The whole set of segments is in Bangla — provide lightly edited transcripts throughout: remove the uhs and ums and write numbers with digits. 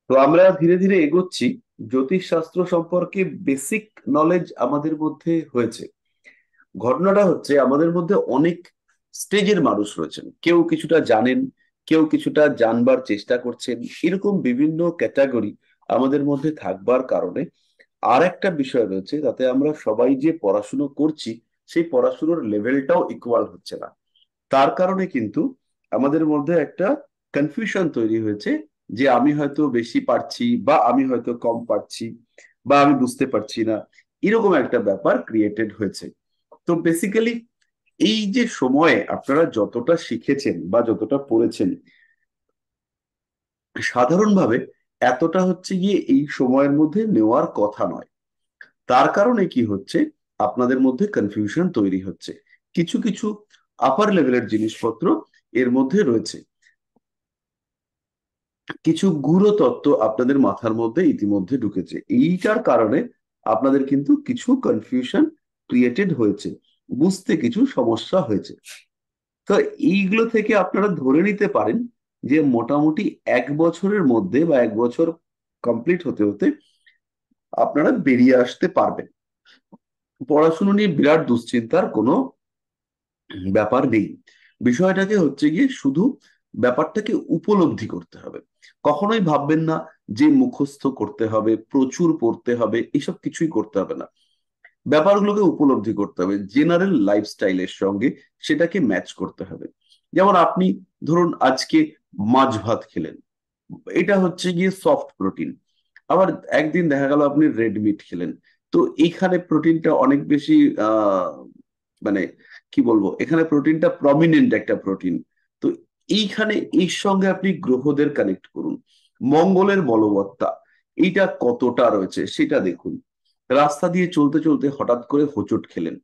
তো আমরা ধীরে ধীরে এগোচ্ছি। জ্যোতিষশাস্ত্র সম্পর্কে বেসিক নলেজ আমাদের মধ্যে হয়েছে। ঘটনাটা হচ্ছে আমাদের মধ্যে অনেক স্টেজের মানুষ রয়েছেন, কেউ কিছুটা জানেন, কেউ কিছুটা জানবার চেষ্টা করছেন। এরকম বিভিন্ন ক্যাটাগরি আমাদের মধ্যে থাকবার কারণে আর একটা বিষয় রয়েছে, তাতে আমরা সবাই যে পড়াশুনো করছি সেই পড়াশুনোর লেভেলটাও ইকুয়াল হচ্ছে না। তার কারণে কিন্তু আমাদের মধ্যে একটা কনফিউশন তৈরি হয়েছে যে আমি হয়তো বেশি পারছি বা আমি হয়তো কম পারছি বা আমি বুঝতে পারছি না, এরকম একটা ব্যাপার ক্রিয়েটেড হয়েছে। তো বেসিক্যালি এই যে সময়ে আপনারা যতটা শিখেছেন বা যতটা পড়েছেন, সাধারণভাবে এতটা হচ্ছে গিয়ে এই সময়ের মধ্যে নেওয়ার কথা নয়। তার কারণে কি হচ্ছে, আপনাদের মধ্যে কনফিউশন তৈরি হচ্ছে। কিছু কিছু আপার লেভেলের জিনিসপত্র এর মধ্যে রয়েছে, কিছু গূঢ় তত্ত্ব আপনাদের মাথার মধ্যে ইতিমধ্যে ঢুকেছে। এইটার কারণে আপনাদের কিন্তু কিছু কনফিউশন ক্রিয়েটেড হয়েছে, বুঝতে কিছু সমস্যা হয়েছে। তো এইগুলো থেকে আপনারা ধরে নিতে পারেন যে মোটামুটি 1 বছরের মধ্যে বা 1 বছর কমপ্লিট হতে হতে আপনারা বেরিয়ে আসতে পারবেন। পড়াশুনো নিয়ে বিরাট দুশ্চিন্তার কোনো ব্যাপার নেই। বিষয়টাকে হচ্ছে গিয়ে শুধু ব্যাপারটাকে উপলব্ধি করতে হবে। কখনোই ভাববেন না যে মুখস্থ করতে হবে, প্রচুর পড়তে হবে, এসব কিছুই করতে হবে না। ব্যাপারগুলোকে উপলব্ধি করতে হবে, জেনারেল লাইফস্টাইলের সঙ্গে সেটাকে ম্যাচ করতে হবে। যেমন আপনি ধরুন আজকে মাছ ভাত খেলেন, এটা হচ্ছে গিয়ে সফট প্রোটিন। আবার একদিন দেখা গেল আপনি রেড মিট খেলেন, তো এইখানে প্রোটিনটা অনেক বেশি আহ মানে কি বলবো, এখানে প্রোটিনটা প্রমিনেন্ট একটা প্রোটিন। তো এইখানে এর সঙ্গে আপনি গ্রহদের কানেক্ট করুন, মঙ্গলের বলবত্তা এইটা কতটা রয়েছে সেটা দেখুন। রাস্তা দিয়ে চলতে চলতে হঠাৎ করে হোঁচট খেলেন,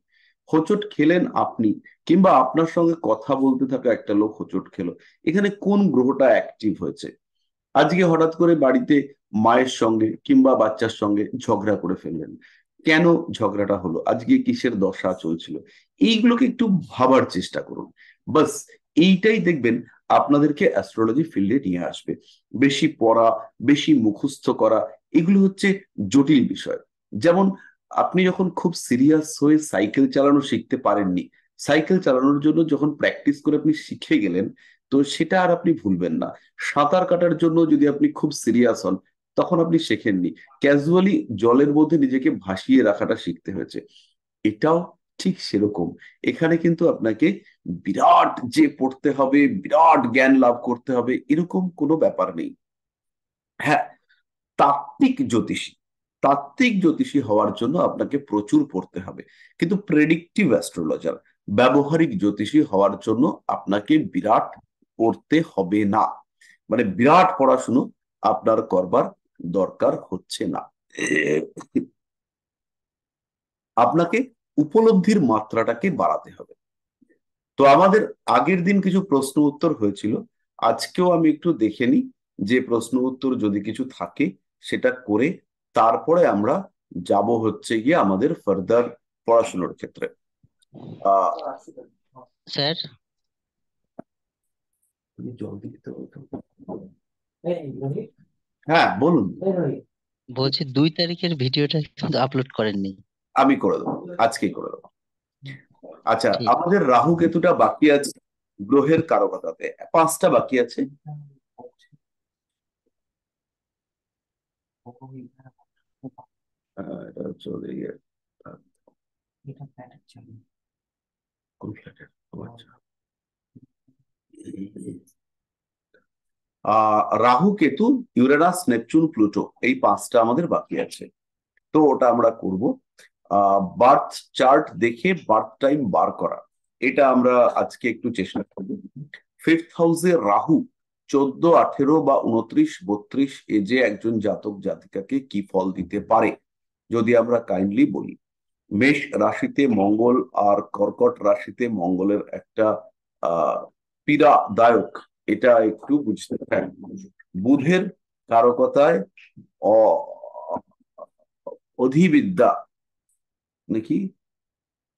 হোঁচট খেলেন আপনি, কিংবা আপনার সঙ্গে কথা বলতে থাকা একটা লোক হোঁচট খেলো, এখানে কোন গ্রহটা অ্যাক্টিভ হয়েছে? আজকে হঠাৎ করে বাড়িতে মায়ের সঙ্গে কিংবা বাচ্চার সঙ্গে ঝগড়া করে ফেললেন, কেন ঝগড়াটা হলো, আজকে কিসের দশা চলছিল, এইগুলোকে একটু ভাবার চেষ্টা করুন। বাস, এইটাই দেখবেন আপনাদেরকে অ্যাস্ট্রোলজি ফিল্ডে নিয়ে আসবে। বেশি পড়া, বেশি মুখস্থ করা, এগুলো হচ্ছে জটিল বিষয়। যেমন আপনি যখন খুব সিরিয়াস হয়ে সাইকেল চালানো শিখতে পারেননি, সাইকেল চালানোর জন্য যখন প্র্যাকটিস করে আপনি শিখে গেলেন, তো সেটা আর আপনি ভুলবেন না। সাঁতার কাটার জন্য যদি আপনি খুব সিরিয়াস হন, তখন আপনি শেখেননি, ক্যাজুয়ালি জলের মধ্যে নিজেকে ভাসিয়ে রাখাটা শিখতে হয়েছে। এটাও ঠিক সেরকম। এখানে কিন্তু আপনাকে বিরাট যে পড়তে হবে, বিরাট জ্ঞান লাভ করতে হবে, এরকম কোনো ব্যাপার নেই। হ্যাঁ, তাত্ত্বিক জ্যোতিষী, তাত্ত্বিক জ্যোতিষী হওয়ার জন্য আপনাকে প্রচুর পড়তে হবে। কিন্তু প্রেডিক্টিভ অ্যাস্ট্রোলজার, ব্যবহারিক জ্যোতিষী হওয়ার জন্য আপনাকে বিরাট পড়তে হবে না, মানে বিরাট পড়াশুনো আপনার করবার দরকার হচ্ছে না। আপনাকে উপলব্ধির মাত্রাটাকে বাড়াতে হবে। তো আমাদের আগের দিন কিছু প্রশ্ন উত্তর হয়েছিল, আজকেও আমি একটু দেখে নিই যে প্রশ্ন উত্তর যদি কিছু থাকে সেটা করে তারপরে আমরা যাব হচ্ছে গিয়ে আমাদের ফার্দার পড়াশোনার ক্ষেত্রে। আহ স্যার, জল দিতে বলতো। হ্যাঁ বলুন। বলছি 2 তারিখের ভিডিওটা কিন্তু আপলোড করেননি। আমি করে দেবো, আজকেই করে দেবো। আচ্ছা, ঠিক। আমাদের রাহু কেতুটা বাকি আছে গ্রহের কারকতাতে, 5টা বাকি আছে। এটা হচ্ছে ওদের ইয়ে, আহ, কোন ফ্ল্যাটের? আচ্ছা, Rahu Ketu Uranus Neptune Pluto, এই 5টা আমাদের বাকি আছে। তো ওটা আমরা করব। বার্থ চার্ট দেখে বার্থ টাইম বার করা, এটা আমরা আজকে একটু চেষ্টা করব। 5th হাউসে রাহু 14, 18 বা 29, 32 এজে একজন জাতক জাতিকাকে কি ফল দিতে পারে যদি আমরা কাইন্ডলি বলি। মেষ রাশিতে মঙ্গল আর কর্কট রাশিতে মঙ্গলের একটা আহ পীড়াদায়ক, এটা একটু বুঝতে পারেন। বুধের কারকতায় অ- অধিবিদ্যা নাকি,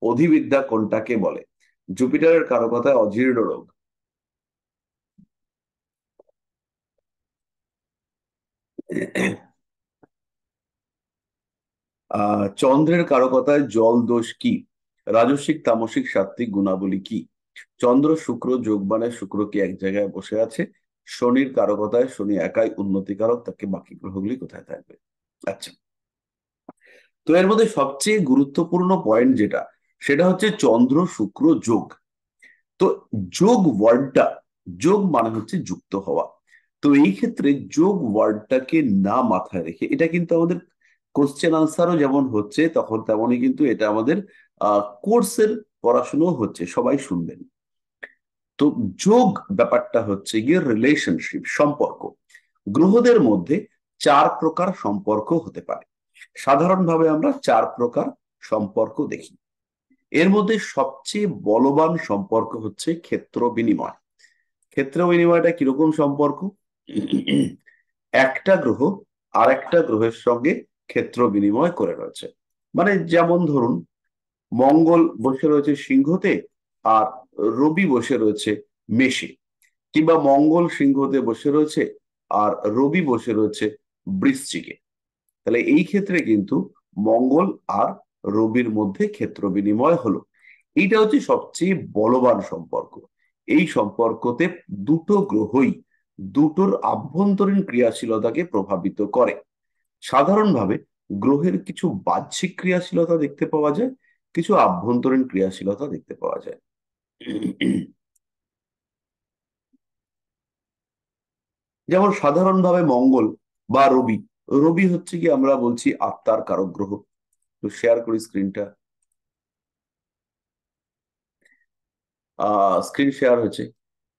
অধিবিদ্যা কোনটাকে বলে? জুপিটারের কারকতায় অজীর্ণ রোগ। চন্দ্রের কারকতায় জল দোষ কি? রাজসিক তামসিক সাত্ত্বিক গুণাবলী কি? চন্দ্র শুক্র যোগবানে শুক্র কি এক জায়গায় বসে আছে? শনির কারকতায় শনি একাই উন্নতিকারক, তাকে বাকি গ্রহগুলি কোথায় থাকবে? আচ্ছা, তো এর মধ্যে সবচেয়ে গুরুত্বপূর্ণ পয়েন্ট যেটা, সেটা হচ্ছে চন্দ্র শুক্র যোগ। তো যোগ ওয়ার্ডটা, যোগ মানে হচ্ছে যুক্ত হওয়া। তো এই ক্ষেত্রে যোগ ওয়ার্ডটাকে না মাথায় রেখে, এটা কিন্তু আমাদের কোশ্চেন আনসারও যেমন হচ্ছে, তখন তেমনই কিন্তু এটা আমাদের কোর্সের পড়াশুনো হচ্ছে, সবাই শুনবেন। তো যোগ ব্যাপারটা হচ্ছে গিয়ে রিলেশনশিপ, সম্পর্ক। গ্রহদের মধ্যে চার প্রকার সম্পর্ক হতে পারে। সাধারণভাবে আমরা চার প্রকার সম্পর্ক দেখি। এর মধ্যে সবচেয়ে বলবান সম্পর্ক হচ্ছে ক্ষেত্র বিনিময়। ক্ষেত্র বিনিময়টা কিরকম সম্পর্ক? একটা গ্রহ আর একটা গ্রহের সঙ্গে ক্ষেত্র বিনিময় করে রয়েছে। মানে যেমন ধরুন, মঙ্গল বসে রয়েছে সিংহতে আর রবি বসে রয়েছে মেষে, কিংবা মঙ্গল সিংহতে বসে রয়েছে আর রবি বসে রয়েছে বৃশ্চিকে। তাহলে এই ক্ষেত্রে কিন্তু মঙ্গল আর রবির মধ্যে ক্ষেত্র বিনিময় হলো। এইটা হচ্ছে সবচেয়ে বলবান সম্পর্ক। এই সম্পর্কতে দুটো গ্রহই দুটোর আভ্যন্তরীণ ক্রিয়াশীলতাকে প্রভাবিত করে। সাধারণভাবে গ্রহের কিছু বাহ্যিক ক্রিয়াশীলতা দেখতে পাওয়া যায়, কিছু আভ্যন্তরীণ ক্রিয়াশীলতা দেখতে পাওয়া যায়। যেমন সাধারণভাবে মঙ্গল বা রবি, রবি হচ্ছে কি আমরা বলছি আত্মার কারক গ্রহ। তো শেয়ার করি স্ক্রিনটা। স্ক্রিন শেয়ার হয়েছে।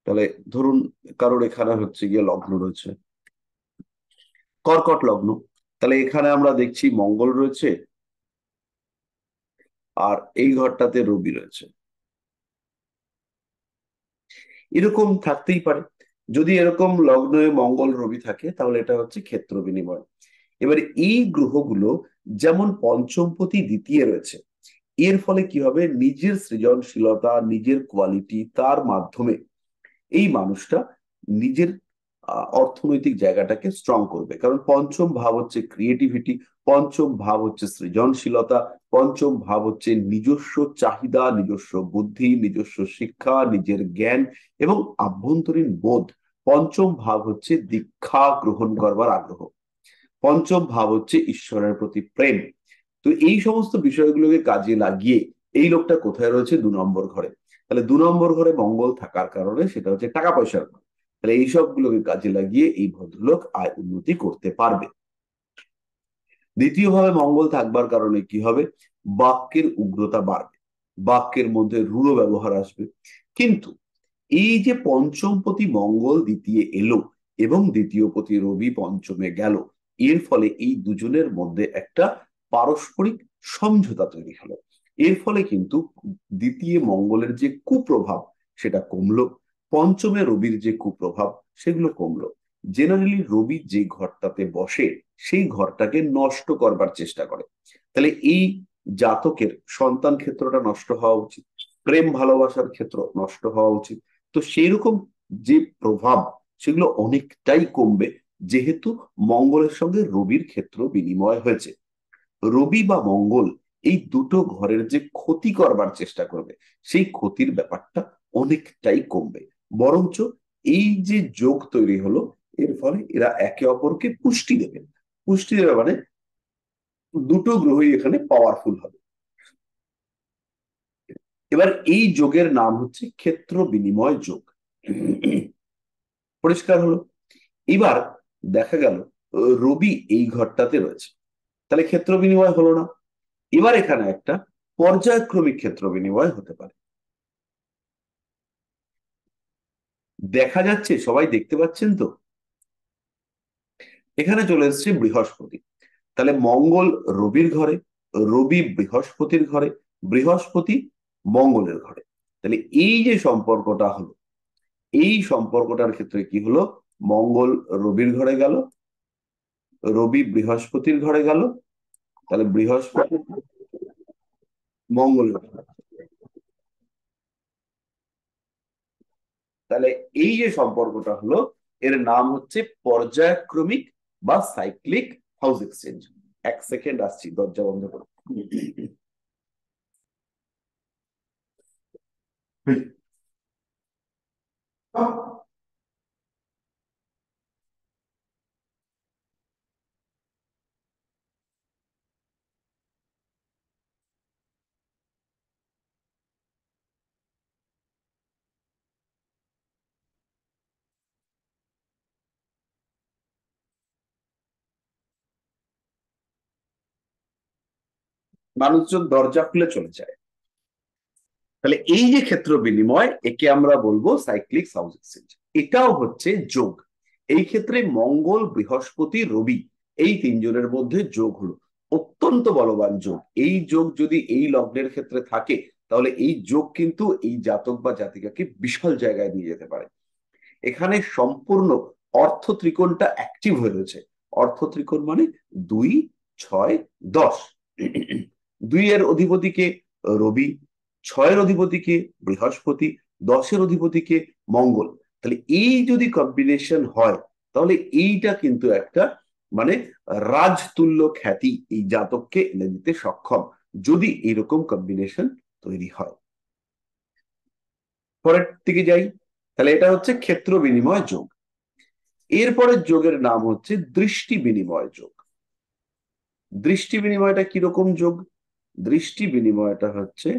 তাহলে ধরুন কারোর এখানে হচ্ছে গিয়ে লগ্ন রয়েছে কর্কট লগ্ন, তাহলে এখানে আমরা দেখছি মঙ্গল রয়েছে আর এই ঘরটাতে রবি রয়েছে। এরকম থাকতেই পারে। যদি এরকম লগ্নে মঙ্গল রবি থাকে, তাহলে এটা হচ্ছে ক্ষেত্র বিনিময়। এবার এই গ্রহগুলো যেমন পঞ্চমপতি দ্বিতীয় রয়েছে, এর ফলে কি হবে, নিজের সৃজনশীলতা, নিজের কোয়ালিটি, তার মাধ্যমে এই মানুষটা নিজের অর্থনৈতিক জায়গাটাকে স্ট্রং করবে। কারণ পঞ্চম ভাব হচ্ছে ক্রিয়েটিভিটি, পঞ্চম ভাব হচ্ছে সৃজনশীলতা, পঞ্চম ভাব হচ্ছে নিজস্ব চাহিদা, নিজস্ব বুদ্ধি, নিজস্ব শিক্ষা, নিজের জ্ঞান এবং আভ্যন্তরীণ বোধ। পঞ্চম ভাব হচ্ছে দীক্ষা গ্রহণ করবার আগ্রহ। পঞ্চম ভাব হচ্ছে ঈশ্বরের প্রতি প্রেম। তো এই সমস্ত বিষয়গুলোকে কাজে লাগিয়ে এই লোকটা কোথায় রয়েছে? 2 নম্বর ঘরে। তাহলে 2 নম্বর ঘরে মঙ্গল থাকার কারণে সেটা হচ্ছে টাকা পয়সার ঘর। তাহলে এই সবগুলোকে কাজে লাগিয়ে এই ভদ্রলোক আয় উন্নতি করতে পারবে। দ্বিতীয়ভাবে মঙ্গল থাকবার কারণে কি হবে? বাক্যের উগ্রতা বাড়বে, বাক্যের মধ্যে রূঢ় ব্যবহার আসবে। কিন্তু এই যে পঞ্চমপতি মঙ্গল দ্বিতীয় এলো এবং দ্বিতীয় পতি রবি পঞ্চমে গেল, এর ফলে এই দুজনের মধ্যে একটা পারস্পরিক সমঝোতা তৈরি হলো। এর ফলে কিন্তু দ্বিতীয় মঙ্গলের যে কুপ্রভাব সেটা কমলো, পঞ্চমে রবির যে কুপ্রভাব সেগুলো কমলো। জেনারেলি রবি যে ঘরটাতে বসে সেই ঘরটাকে নষ্ট করবার চেষ্টা করে। তাহলে এই জাতকের সন্তান ক্ষেত্রটা নষ্ট হওয়া উচিত, প্রেম ভালোবাসার ক্ষেত্র নষ্ট হওয়া উচিত। তো সেই রকম যে প্রভাব সেগুলো অনেকটাই কমবে, যেহেতু মঙ্গলের সঙ্গে রবির ক্ষেত্র বিনিময় হয়েছে। রবি বা মঙ্গল এই দুটো ঘরের যে ক্ষতি করবার চেষ্টা করবে, সেই ক্ষতির ব্যাপারটা অনেকটাই কমবে। বরঞ্চ এই যে যোগ তৈরি হলো, এর ফলে এরা একে অপরকে পুষ্টি দেবে। পুষ্টি দেবে মানে দুটো গ্রহই এখানে পাওয়ারফুল হবে। এবার এই যোগের নাম হচ্ছে ক্ষেত্র বিনিময় যোগ। পরিষ্কার হলো? এবার দেখা গেল রবি এই ঘরটাতে রয়েছে, তাহলে ক্ষেত্র বিনিময় হলো না। এবার এখানে একটা পর্যায়ক্রমিক ক্ষেত্র বিনিময় হতে পারে। দেখা যাচ্ছে? সবাই দেখতে পাচ্ছেন তো? এখানে চলে এসছে বৃহস্পতি। তাহলে মঙ্গল রবির ঘরে, রবি বৃহস্পতির ঘরে, বৃহস্পতি মঙ্গলের ঘরে। তাহলে এই যে সম্পর্কটা হলো, এই সম্পর্কটার ক্ষেত্রে কি হলো? মঙ্গল রবির ঘরে গেল, রবি বৃহস্পতির ঘরে গেল, তাহলে বৃহস্পতি মঙ্গলের ঘরে। তাহলে এই যে সম্পর্কটা হলো, এর নাম হচ্ছে পর্যায়ক্রমিক বা সাইক্লিক হাউস এক্সচেঞ্জ। এক সেকেন্ড আসছি, দরজা বন্ধ করো। মানুষজন দরজা খুলে চলে যায়। তাহলে এই যে ক্ষেত্র বিনিময়, একে আমরা বলবো সাইক্লিক হাউস এক্সচেঞ্জ। এটাও হচ্ছে যোগ। এই ক্ষেত্রে মঙ্গল, বৃহস্পতি, রবি, এই তিনজনের মধ্যে যোগ হলো, অত্যন্ত বলবান যোগ। এই যোগ যদি এই লগ্নের ক্ষেত্রে থাকে, তাহলে এই যোগ কিন্তু এই জাতক বা জাতিকাকে বিশাল জায়গায় নিয়ে যেতে পারে। এখানে সম্পূর্ণ অর্থ ত্রিকোণটা অ্যাক্টিভ হয়ে রয়েছে। অর্থ ত্রিকোণ মানে 2, 6, 10। 2 এর অধিপতিকে রবি, 6-এর অধিপতিকে বৃহস্পতি, 10-এর অধিপতিকে মঙ্গল। তাহলে এই যদি কম্বিনেশন হয়, তাহলে এইটা কিন্তু একটা মানে রাজতুল্য খ্যাতি এই জাতককে এনে দিতে সক্ষম, যদি এরকম কম্বিনেশন তৈরি হয়। পরের দিকে যাই। তাহলে এটা হচ্ছে ক্ষেত্র বিনিময় যোগ। এরপরে যোগের নাম হচ্ছে দৃষ্টি বিনিময় যোগ। দৃষ্টি বিনিময়টা কিরকম যোগ? দৃষ্টি বিনিময়টা হচ্ছে,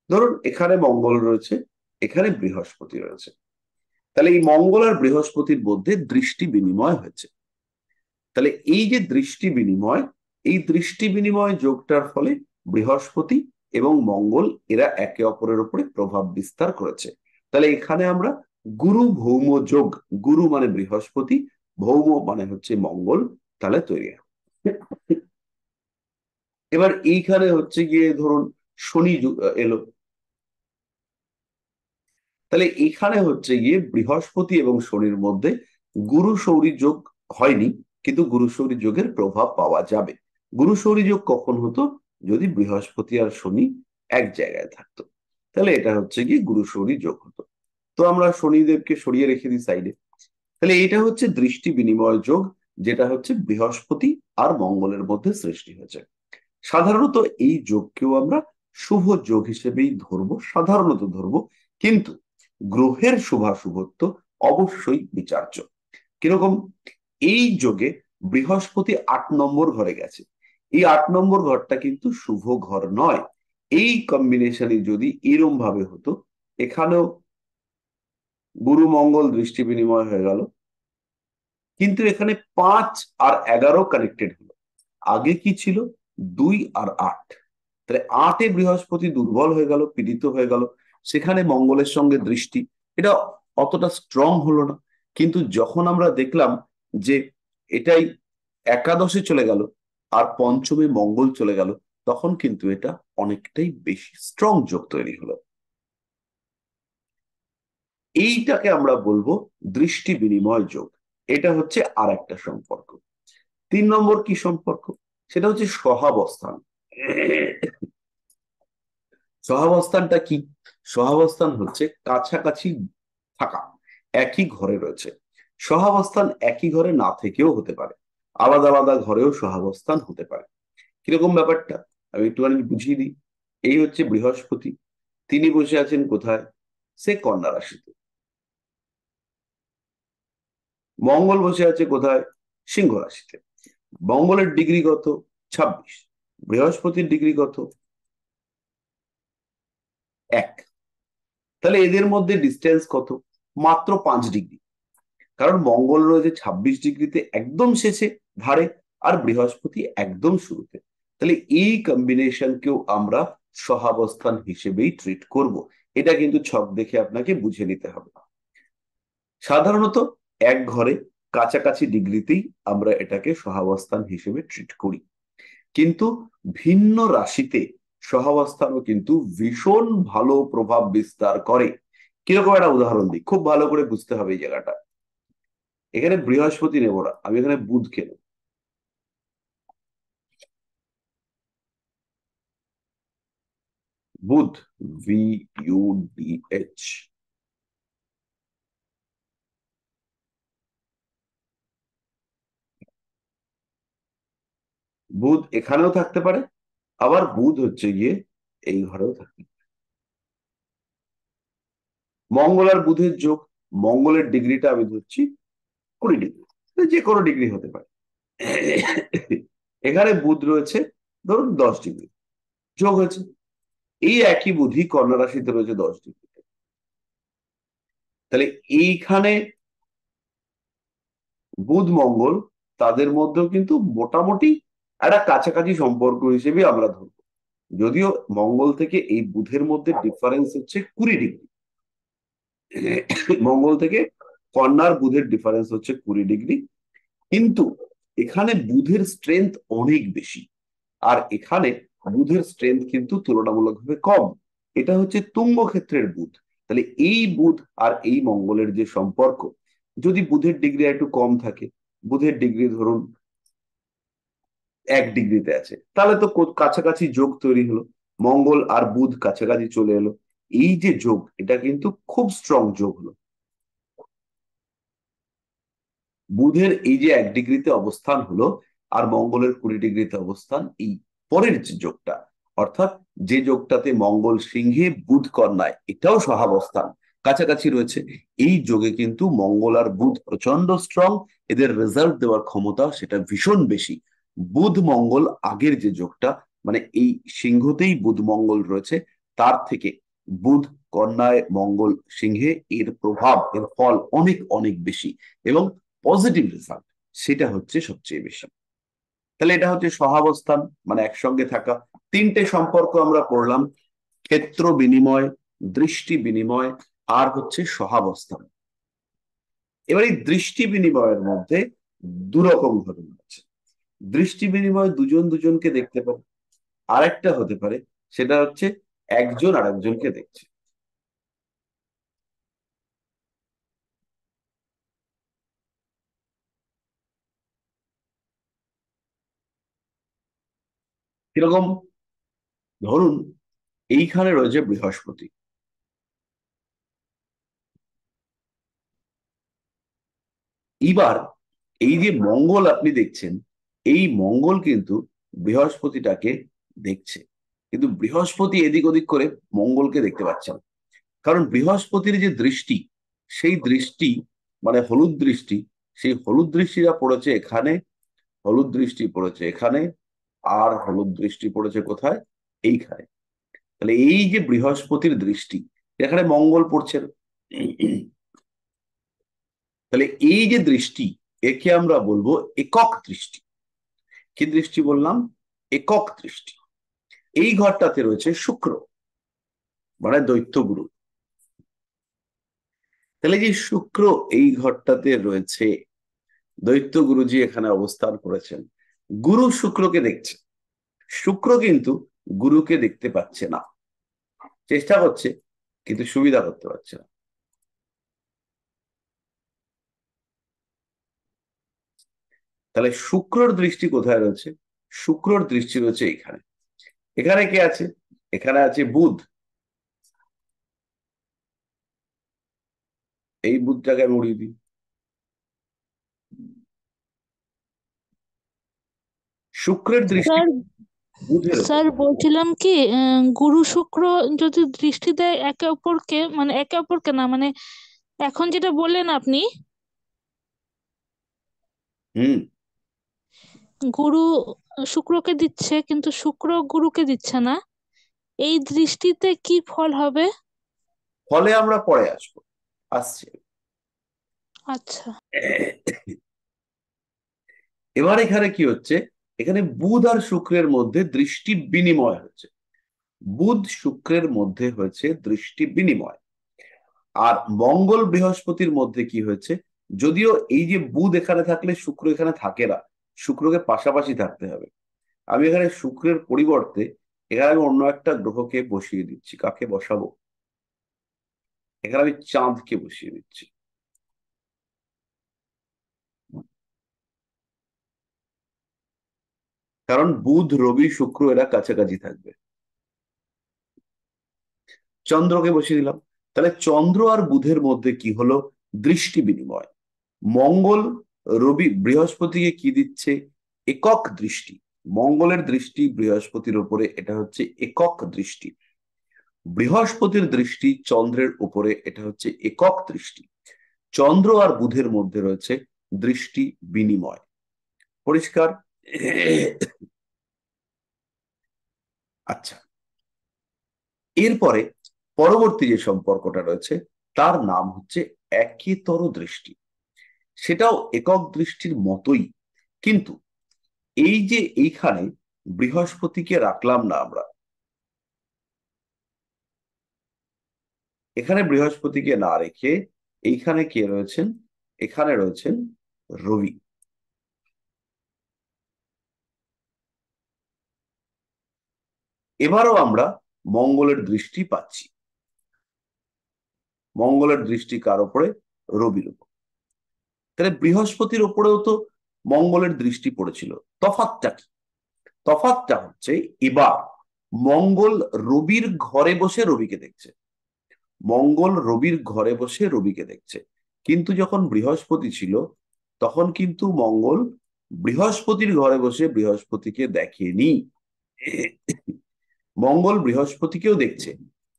ধরুন এখানে মঙ্গল রয়েছে, এখানে বৃহস্পতি রয়েছে, তাহলে এই মঙ্গল আর বৃহস্পতির মধ্যে দৃষ্টি বিনিময় হয়েছে। তাহলে এই যে দৃষ্টি বিনিময়, এই দৃষ্টি বিনিময় যোগটার ফলে বৃহস্পতি এবং মঙ্গল এরা একে অপরের উপরে প্রভাব বিস্তার করেছে। তাহলে এখানে আমরা গুরু ভৌম যোগ, গুরু মানে বৃহস্পতি, ভৌম মানে হচ্ছে মঙ্গল, তাহলে তৈরি হয়। এবার এইখানে হচ্ছে গিয়ে ধরুন শনি এলো, তাহলে এখানে হচ্ছে গিয়ে বৃহস্পতি এবং শনির মধ্যে গুরু সৌরী যোগ হয়নি, কিন্তু গুরু সৌরী যোগের প্রভাব পাওয়া যাবে। গুরু সৌরী যোগ কখন হতো? যদি বৃহস্পতি আর শনি এক জায়গায় থাকতো, তাহলে এটা হচ্ছে গিয়ে গুরু সৌরী যোগ হতো। তো আমরা শনিদেবকে সরিয়ে রেখে দিই সাইডে। তাহলে এটা হচ্ছে দৃষ্টি বিনিময় যোগ, যেটা হচ্ছে বৃহস্পতি আর মঙ্গলের মধ্যে সৃষ্টি হয়েছে। সাধারণত এই যোগকেও আমরা শুভ যোগ হিসেবেই ধরবো, সাধারণত ধরবো, কিন্তু গ্রহের শুভাশুভত্ব অবশ্যই বিচার্য। কিরকম? এই যোগে বৃহস্পতি 8 নম্বর ঘরে গেছে, এই 8 নম্বর ঘরটা কিন্তু শুভ ঘর নয়। এই কম্বিনেশনে যদি এরম ভাবে হতো, এখানেও গুরু মঙ্গল দৃষ্টি বিনিময় হয়ে গেল, কিন্তু এখানে 5 আর 11 কানেক্টেড হলো। আগে কি ছিল? 2 আর 8। তাহলে 8-এ বৃহস্পতি দুর্বল হয়ে গেল, পীড়িত হয়ে গেল, সেখানে মঙ্গলের সঙ্গে দৃষ্টি, এটা অতটা স্ট্রং হলো না। কিন্তু যখন আমরা দেখলাম যে এটাই একাদশে চলে গেল আর পঞ্চমে মঙ্গল চলে গেল, তখন কিন্তু এটা অনেকটাই বেশি স্ট্রং যোগ তৈরি হলো। এইটাকে আমরা বলবো দৃষ্টি বিনিময় যোগ। এটা হচ্ছে আর একটা সম্পর্ক। 3 নম্বর কি সম্পর্ক? সেটা হচ্ছে সহাবস্থান। সহাবস্থানটা কি? সহাবস্থান হচ্ছে কাছাকাছি থাকা, একই ঘরে রয়েছে। সহাবস্থান একই ঘরে না থেকেও হতে পারে, আলাদা আলাদা ঘরেও সহাবস্থান হতে পারে। কিরকম ব্যাপারটা আমি একটুখানি বুঝিয়ে দিই। এই হচ্ছে বৃহস্পতি, তিনি বসে আছেন কোথায়? সে কন্যা রাশিতে। মঙ্গল বসে আছে কোথায়? সিংহ রাশিতে। মঙ্গলের ডিগ্রি কত? 26। বৃহস্পতির ডিগ্রি কত? 1। তাহলে এদের মধ্যে ডিস্টেন্স কত? মাত্র 5 ডিগ্রি। কারণ মঙ্গল রয়েছে 26 ডিগ্রিতে একদম শেষে ধারে, আর বৃহস্পতি একদম শুরুতে। তাহলে এই কম্বিনেশনকেও আমরা সহাবস্থান হিসেবেই ট্রিট করব। এটা কিন্তু ছক দেখে আপনাকে বুঝে নিতে হবে। সাধারণত এক ঘরে কাছাকাছি ডিগ্রিতেই আমরা এটাকে সহাবস্থান হিসেবে ট্রিট করি, কিন্তু ভিন্ন রাশিতে সহাবস্থানও কিন্তু ভীষণ ভালো প্রভাব বিস্তার করে। কিরকম একটা উদাহরণ দিই, খুব ভালো করে বুঝতে হবে এই জায়গাটা। এখানে বৃহস্পতি নেব না, আমি এখানে বুধকে নেব। বুধ, VUDH। বুধ এখানেও থাকতে পারে, আবার বুধ হচ্ছে গিয়ে এই ঘরেও থাকতে পারে। মঙ্গল আর বুধের যোগ, মঙ্গলের ডিগ্রিটা আমি ধরছি 20 ডিগ্রি, যে কোনো ডিগ্রি হতে পারে। এখানে বুধ রয়েছে ধরুন 10 ডিগ্রি, যোগ হয়েছে। এই একই বুধই কন্যা রাশিতে রয়েছে 10 ডিগ্রি। তাহলে এইখানে বুধ মঙ্গল, তাদের মধ্যেও কিন্তু মোটামুটি একটা কাছাকাছি সম্পর্ক হিসেবে আমরা ধরবো। যদিও মঙ্গল থেকে এই বুধের মধ্যে ডিফারেন্স হচ্ছে 20 ডিগ্রি, মঙ্গল থেকে কন্যার বুধের ডিফারেন্স হচ্ছে 20 ডিগ্রি, কিন্তু এখানে বুধের স্ট্রেংথ অনেক বেশি, আর এখানে বুধের স্ট্রেংথ কিন্তু তুলনামূলকভাবে কম। এটা হচ্ছে তুঙ্গ ক্ষেত্রের বুধ। তাহলে এই বুধ আর এই মঙ্গলের যে সম্পর্ক, যদি বুধের ডিগ্রি একটু কম থাকে, বুধের ডিগ্রি ধরুন 1 ডিগ্রিতে আছে, তাহলে তো কাছাকাছি যোগ তৈরি হলো, মঙ্গল আর বুধ কাছাকাছি চলে এলো। এই যে যোগ, এটা কিন্তু খুব স্ট্রং যোগ হলো। বুধের এই যে 1 ডিগ্রিতে অবস্থান হলো আর মঙ্গলের 20 ডিগ্রিতে অবস্থান, এই পরের যে যোগটা, অর্থাৎ যে যোগটাতে মঙ্গল সিংহে বুধ কন্যায়, এটাও সহাবস্থান, কাছাকাছি রয়েছে। এই যোগে কিন্তু মঙ্গল আর বুধ প্রচন্ড স্ট্রং, এদের রেজাল্ট দেওয়ার ক্ষমতা সেটা ভীষণ বেশি। বুধ মঙ্গল আগের যে যোগটা, মানে এই সিংহতেই বুধ মঙ্গল রয়েছে, তার থেকে বুধ কন্যায় মঙ্গল সিংহে, এর প্রভাব, এর ফল অনেক অনেক বেশি, এবং পজিটিভ রেজাল্ট সেটা হচ্ছে সবচেয়ে বেশি। তাহলে এটা হচ্ছে সহাবস্থান, মানে একসঙ্গে থাকা। 3টে সম্পর্ক আমরা পড়লাম: ক্ষেত্র বিনিময়, দৃষ্টি বিনিময়, আর হচ্ছে সহাবস্থান। এবার এই দৃষ্টি বিনিময়ের মধ্যে দুরকম ঘটনা আছে। দৃষ্টি বিনিময় দুজন দুজনকে দেখতে পারে, আরেকটা হতে পারে সেটা হচ্ছে একজন আরেকজনকে দেখছে। কিরকম? ধরুন এইখানে রয়েছে বৃহস্পতি, এইবার এই যে মঙ্গল আপনি দেখছেন, এই মঙ্গল কিন্তু বৃহস্পতিটাকে দেখছে, কিন্তু বৃহস্পতি এদিক ওদিক করে মঙ্গলকে দেখতে পাচ্ছে না। কারণ বৃহস্পতির যে দৃষ্টি, সেই দৃষ্টি মানে হলুদ দৃষ্টি, সেই হলুদ দৃষ্টিটা পড়েছে এখানে, হলুদ দৃষ্টি পড়েছে এখানে, আর হলুদ দৃষ্টি পড়েছে কোথায়? এইখানে। তাহলে এই যে বৃহস্পতির দৃষ্টি, এখানে মঙ্গল পড়ছে না। তাহলে এই যে দৃষ্টি, একে আমরা বলবো একক দৃষ্টি। কি দৃষ্টি বললাম? একক দৃষ্টি। এই ঘরটাতে রয়েছে শুক্র, মানে দৈত্যগুরু। তাহলে যে শুক্র এই ঘরটাতে রয়েছে, দৈত্য গুরুজি এখানে অবস্থান করেছেন, গুরু শুক্রকে দেখছে, শুক্র কিন্তু গুরুকে দেখতে পাচ্ছে না, চেষ্টা করছে কিন্তু সুবিধা করতে পারছে না। তাহলে শুক্রর দৃষ্টি কোথায় রয়েছে? শুক্রর দৃষ্টি রয়েছে এখানে। এখানে কে আছে? এখানে আছে বুধ। এই বুধটাকে আমি উড়িয়ে দিই। শুক্রের দৃষ্টি স্যার বুধের উপর। স্যার বলছিলাম কি, গুরু শুক্র যদি দৃষ্টি দেয় একে অপরকে, মানে একে অপরকে না, মানে এখন যেটা বললেন আপনি, হুম। গুরু শুক্রকে দিচ্ছে কিন্তু শুক্র গুরুকে দিচ্ছে না, এই দৃষ্টিতে কি ফল হবে? ফলে আমরা পরে আসবো, আসছে। আচ্ছা। এবার এখানে কি হচ্ছে? এখানে বুধ আর শুক্রের মধ্যে দৃষ্টি বিনিময় হচ্ছে, বুধ শুক্রের মধ্যে হয়েছে দৃষ্টি বিনিময়। আর মঙ্গল বৃহস্পতির মধ্যে কি হয়েছে? যদিও এই যে বুধ এখানে থাকলে শুক্র এখানে থাকে না, শুক্রকে পাশাপাশি থাকতে হবে। আমি এখানে শুক্রের পরিবর্তে এখানে আমি অন্য একটা গ্রহকে বসিয়ে দিচ্ছি। কাকে বসাবো? এখানে আমি চাঁদকে বসিয়ে দিচ্ছি। কারণ বুধ রবি শুক্র এরা কাছাকাছি থাকবে। চন্দ্রকে বসিয়ে দিলাম। তাহলে চন্দ্র আর বুধের মধ্যে কি হলো? দৃষ্টি বিনিময়। মঙ্গল রবি বৃহস্পতিকে কি দিচ্ছে? একক দৃষ্টি। মঙ্গলের দৃষ্টি বৃহস্পতির উপরে, এটা হচ্ছে একক দৃষ্টি। বৃহস্পতির দৃষ্টি চন্দ্রের উপরে, এটা হচ্ছে একক দৃষ্টি। চন্দ্র আর বুধের মধ্যে রয়েছে দৃষ্টি বিনিময়। পরিষ্কার? আচ্ছা, এরপরে পরবর্তী যে সম্পর্কটা রয়েছে তার নাম হচ্ছে একেতর দৃষ্টি। সেটাও একক দৃষ্টির মতোই, কিন্তু এই যে এইখানে বৃহস্পতিকে রাখলাম না আমরা, এখানে বৃহস্পতিকে না রেখে এইখানে কে রয়েছেন? এখানে রয়েছেন রবি। এবারও আমরা মঙ্গলের দৃষ্টি পাচ্ছি। মঙ্গলের দৃষ্টি কার উপরে? রবির উপর। তাহলে বৃহস্পতির উপরেও তো মঙ্গলের দৃষ্টি পড়েছিল। তফাৎটা কি? তফাৎটা হচ্ছে এবার মঙ্গল রবির ঘরে বসে রবিকে দেখছে। মঙ্গল রবির ঘরে বসে রবিকে দেখছে, কিন্তু যখন বৃহস্পতি ছিল তখন কিন্তু মঙ্গল বৃহস্পতির ঘরে বসে বৃহস্পতিকে দেখেনি। মঙ্গল বৃহস্পতিকেও দেখছে,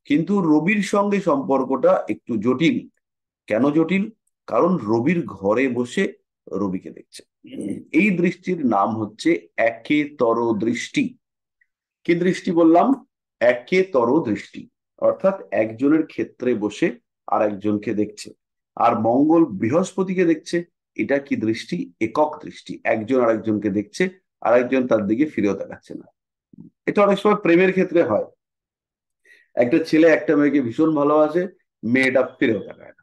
কিন্তু রবির সঙ্গে সম্পর্কটা একটু জটিল। কেন জটিল? কারণ রবির ঘরে বসে রবিকে দেখছে। এই দৃষ্টির নাম হচ্ছে একেতর দৃষ্টি। কি দৃষ্টি বললাম? একেতর দৃষ্টি, অর্থাৎ একজনের ক্ষেত্রে বসে আর একজনকে দেখছে। আর মঙ্গল বৃহস্পতিকে দেখছে, এটা কি দৃষ্টি? একক দৃষ্টি। একজন আরেকজনকে দেখছে, আর একজন তার দিকে ফিরেও দেখাচ্ছে না। এটা অনেক সময় প্রেমের ক্ষেত্রে হয়। একটা ছেলে একটা মেয়েকে ভীষণ ভালোবাসে, মেয়েটা ফিরেও তাকায় না।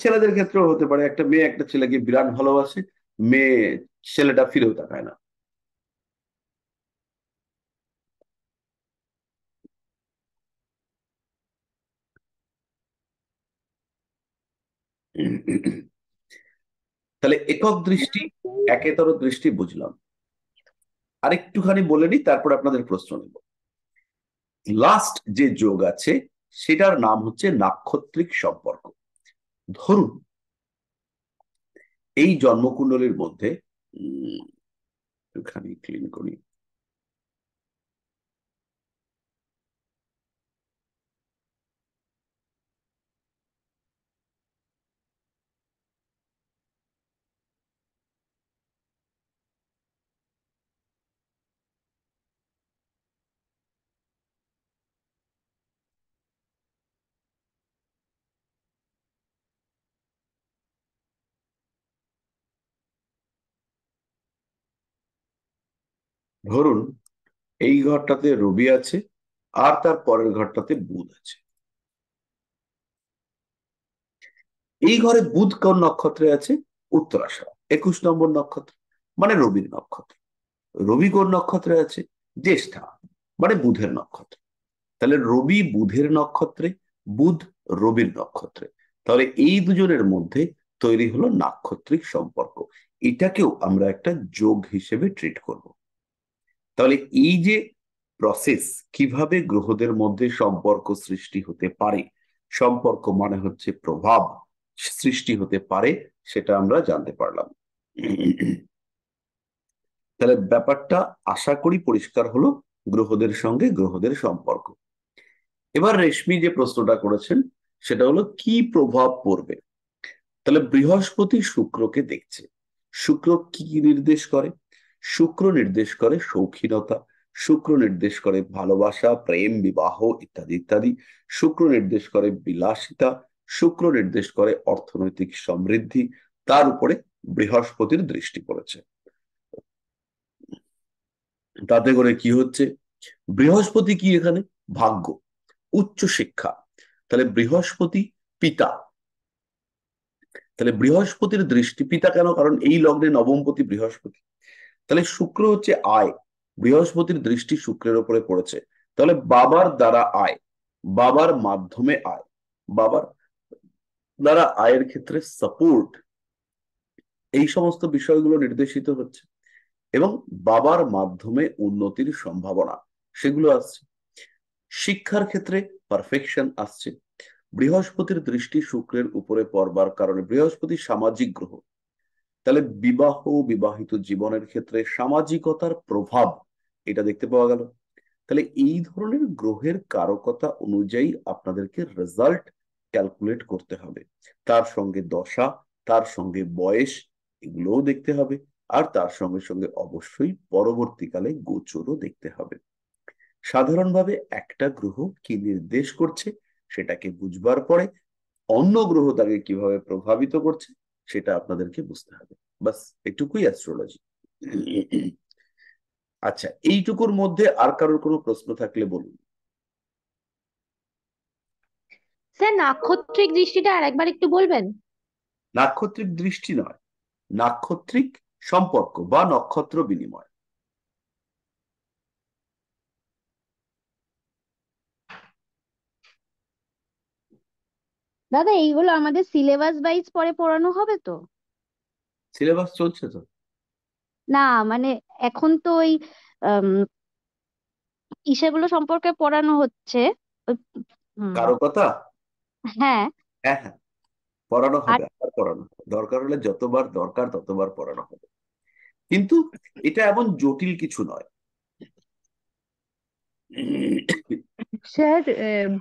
ছেলেদের ক্ষেত্রেও হতে পারে, একটা মেয়ে একটা ছেলেকে বিরাট ভালোবাসে, মেয়ে ছেলেটা ফিরেও তাকায় না। তাহলে একক দৃষ্টি, একেতর দৃষ্টি বুঝলাম। আরেকটুখানি বলে নিই, তারপর আপনাদের প্রশ্ন নেব। লাস্ট যে যোগ আছে সেটার নাম হচ্ছে নাক্ষত্রিক সম্পর্ক। ধরুন এই জন্মকুণ্ডলীর মধ্যে একটুখানি ক্লিন করি। ধরুন এই ঘরটাতে রবি আছে, আর তার পরের ঘরটাতে বুধ আছে। এই ঘরে বুধ কোন নক্ষত্রে আছে? উত্তরাষাঢ়, 21 নম্বর নক্ষত্র, মানে রবির নক্ষত্র। রবি কোন নক্ষত্রে আছে? জ্যেষ্ঠা, মানে বুধের নক্ষত্র। তাহলে রবি বুধের নক্ষত্রে, বুধ রবির নক্ষত্রে। তাহলে এই দুজনের মধ্যে তৈরি হলো নাক্ষত্রিক সম্পর্ক। এটাকেও আমরা একটা যোগ হিসেবে ট্রিট করব। তাহলে এই যে প্রসেস, কিভাবে গ্রহদের মধ্যে সম্পর্ক সৃষ্টি হতে পারে, সম্পর্ক মানে হচ্ছে প্রভাব সৃষ্টি হতে পারে, সেটা আমরা জানতে পারলাম। তাহলে ব্যাপারটা আশা করি পরিষ্কার হলো, গ্রহদের সঙ্গে গ্রহদের সম্পর্ক। এবার রেশমি যে প্রশ্নটা করেছেন সেটা হলো কি প্রভাব পড়বে। তাহলে বৃহস্পতি শুক্রকে দেখছে। শুক্র কি নির্দেশ করে? শুক্র নির্দেশ করে শৌখিনতা, শুক্র নির্দেশ করে ভালোবাসা, প্রেম, বিবাহ ইত্যাদি ইত্যাদি। শুক্র নির্দেশ করে বিলাসিতা, শুক্র নির্দেশ করে অর্থনৈতিক সমৃদ্ধি। তার উপরে বৃহস্পতির দৃষ্টি পড়েছে। তাতে করে কি হচ্ছে? বৃহস্পতি কি এখানে? ভাগ্য, উচ্চ শিক্ষা। তাহলে বৃহস্পতি পিতা। তাহলে বৃহস্পতির দৃষ্টি পিতা কেন? কারণ এই লগ্নে নবমপতি বৃহস্পতি। তাহলে শুক্র হচ্ছে আয়, বৃহস্পতির দৃষ্টি শুক্রের উপরে পড়েছে। তাহলে বাবার দ্বারা আয়, বাবার মাধ্যমে আয়, বাবার দ্বারা আয়ের ক্ষেত্রে সাপোর্ট, এই সমস্ত বিষয়গুলো নির্দেশিত হচ্ছে। এবং বাবার মাধ্যমে উন্নতির সম্ভাবনা, সেগুলো আসছে। শিক্ষার ক্ষেত্রে পারফেকশন আসছে। বৃহস্পতির দৃষ্টি শুক্রের উপরে পড়বার কারণে, বৃহস্পতি সামাজিক গ্রহ, তাহলে বিবাহ বিবাহিত জীবনের ক্ষেত্রে সামাজিকতার প্রভাব এটা দেখতে পাওয়া গেল। তাহলে এই ধরনের গ্রহের কারকতা অনুযায়ী আপনাদেরকে রেজাল্ট ক্যালকুলেট করতে হবে। তার সঙ্গে দশা, তার সঙ্গে বয়স, এগুলোও দেখতে হবে। আর তার সঙ্গে সঙ্গে অবশ্যই পরবর্তীকালে গোচরও দেখতে হবে। সাধারণভাবে একটা গ্রহ কি নির্দেশ করছে সেটাকে বুঝবার পরে অন্য গ্রহ তাকে কিভাবে প্রভাবিত করছে সেটা আপনাদেরকে বুঝতে হবে। বাস এটুকুই অ্যাস্ট্রোলজি। আচ্ছা, এইটুকুর মধ্যে আর কারোর কোনো প্রশ্ন থাকলে বলুন। স্যার নাক্ষত্রিক দৃষ্টিটা আরেকবার একটু বলবেন? নাক্ষত্রিক দৃষ্টি নয়, নাক্ষত্রিক সম্পর্ক বা নক্ষত্র বিনিময়। দাদা এইগুলো আমাদের সিলেবাস ওয়াইজ পরে পড়ানো হবে তো? সিলেবাস চলছে তো। না মানে এখন তো ওই আম, ইসেগুলো সম্পর্কে পড়ানো হচ্ছে। ওই, হুম, কারো কথা। হ্যাঁ। হ্যাঁ হ্যাঁ, পড়ানো আর হবে, আবার পড়ানো হবে, দরকার হলে যতবার দরকার ততবার পড়ানো হবে। কিন্তু এটা এমন জটিল কিছু নয়। স্যার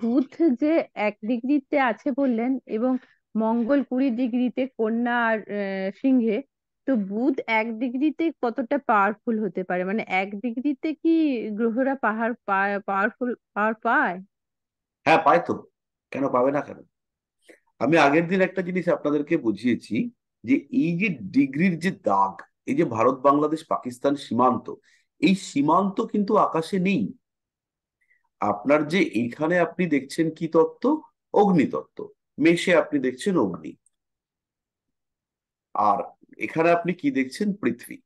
বুধ যে 1 ডিগ্রিতে আছে বললেন এবং মঙ্গল 20 ডিগ্রিতে কন্যা আর সিংহে, তো বুধ 1 ডিগ্রিতে কতটা পাওয়ারফুল হতে পারে? মানে 1 ডিগ্রিতে কি গ্রহরা পাওয়ার পায়? হ্যাঁ, পায় তো, কেন পাবে না কেন? আমি আগের দিন একটা জিনিস আপনাদেরকে বুঝিয়েছি যে এই যে ডিগ্রির যে দাগ, এই যে ভারত বাংলাদেশ পাকিস্তান সীমান্ত, এই সীমান্ত কিন্তু আকাশে নেই। আপনার যে এইখানে আপনি দেখছেন কি তত্ত্ব? অগ্নিতত্ত্ব। মেষে আপনি দেখছেন অগ্নি, আর এখানে আপনি কি দেখছেন? পৃথিবী।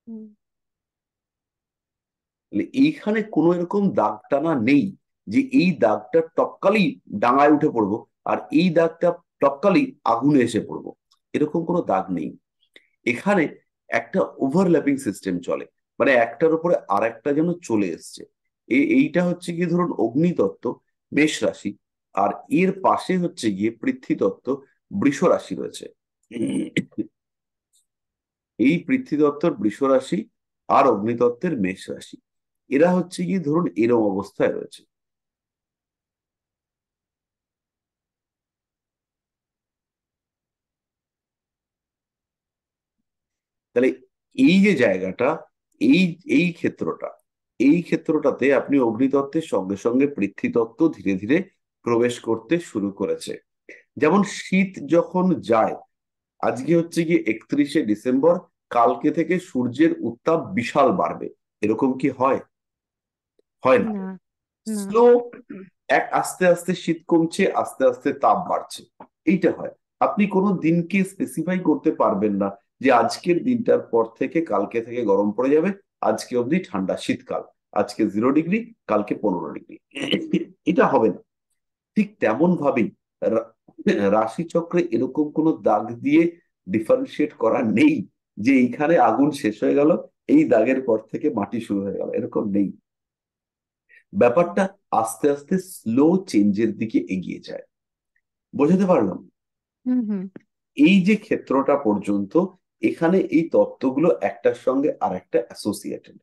হুম। তাহলে এইখানে কোনো এরকম দাগ টানা নেই যে এই দাগটা টপকালেই ডাঙায় উঠে পড়বো আর এই দাগটা টপকালেই আগুনে এসে পড়বো, এরকম কোনো দাগ নেই। এখানে একটা ওভারল্যাপিং সিস্টেম চলে, মানে একটার উপরে আর একটা যেন চলে এসছে। এইটা হচ্ছে কি, ধরুন অগ্নিতত্ত্ব মেষ রাশি, আর এর পাশে হচ্ছে গিয়ে পৃথ্বীতত্ত্ব বৃষ রাশি রয়েছে। এই পৃথ্বীতত্ত্বর বৃষ রাশি আর অগ্নিতত্ত্বের মেষ রাশি, এরা হচ্ছে গিয়ে ধরুন এরম অবস্থায় রয়েছে। তাহলে এই যে জায়গাটা, এই এই ক্ষেত্রটা, এই ক্ষেত্রটাতে আপনি অগ্নিতত্ত্বের সঙ্গে সঙ্গে পৃথ্বীতত্ত্ব ধীরে ধীরে প্রবেশ করতে শুরু করেছে। যেমন শীত যখন যায়, আজকে হচ্ছে গিয়ে 31শে ডিসেম্বর, কালকে থেকে সূর্যের উত্তাপ বিশাল বাড়বে, এরকম কি হয়? হয় না। না, না। স্লো, এক আস্তে আস্তে শীত কমছে, আস্তে আস্তে তাপ বাড়ছে, এইটা হয়। আপনি কোনো দিনকে স্পেসিফাই করতে পারবেন না যে আজকের দিনটার পর থেকে কালকে থেকে গরম পড়ে যাবে, আজকে অবধি ঠান্ডা শীতকাল, আজকে 0 ডিগ্রি, কালকে 15 ডিগ্রি, এটা হবে না। ঠিক তেমন ভাবেই রা- রাশিচক্রে এরকম কোনো দাগ দিয়ে ডিফারেন্সিয়েট করা নেই যে এইখানে আগুন শেষ হয়ে গেল, এই দাগের পর থেকে মাটি শুরু হয়ে গেল, এরকম নেই। ব্যাপারটা আস্তে আস্তে স্লো চেঞ্জের দিকে এগিয়ে যায়। বোঝাতে পারলাম? হুম, হুম। এই যে ক্ষেত্রটা পর্যন্ত, এখানে এই তত্ত্বগুলো একটার সঙ্গে আর একটা অ্যাসোসিয়েটেড।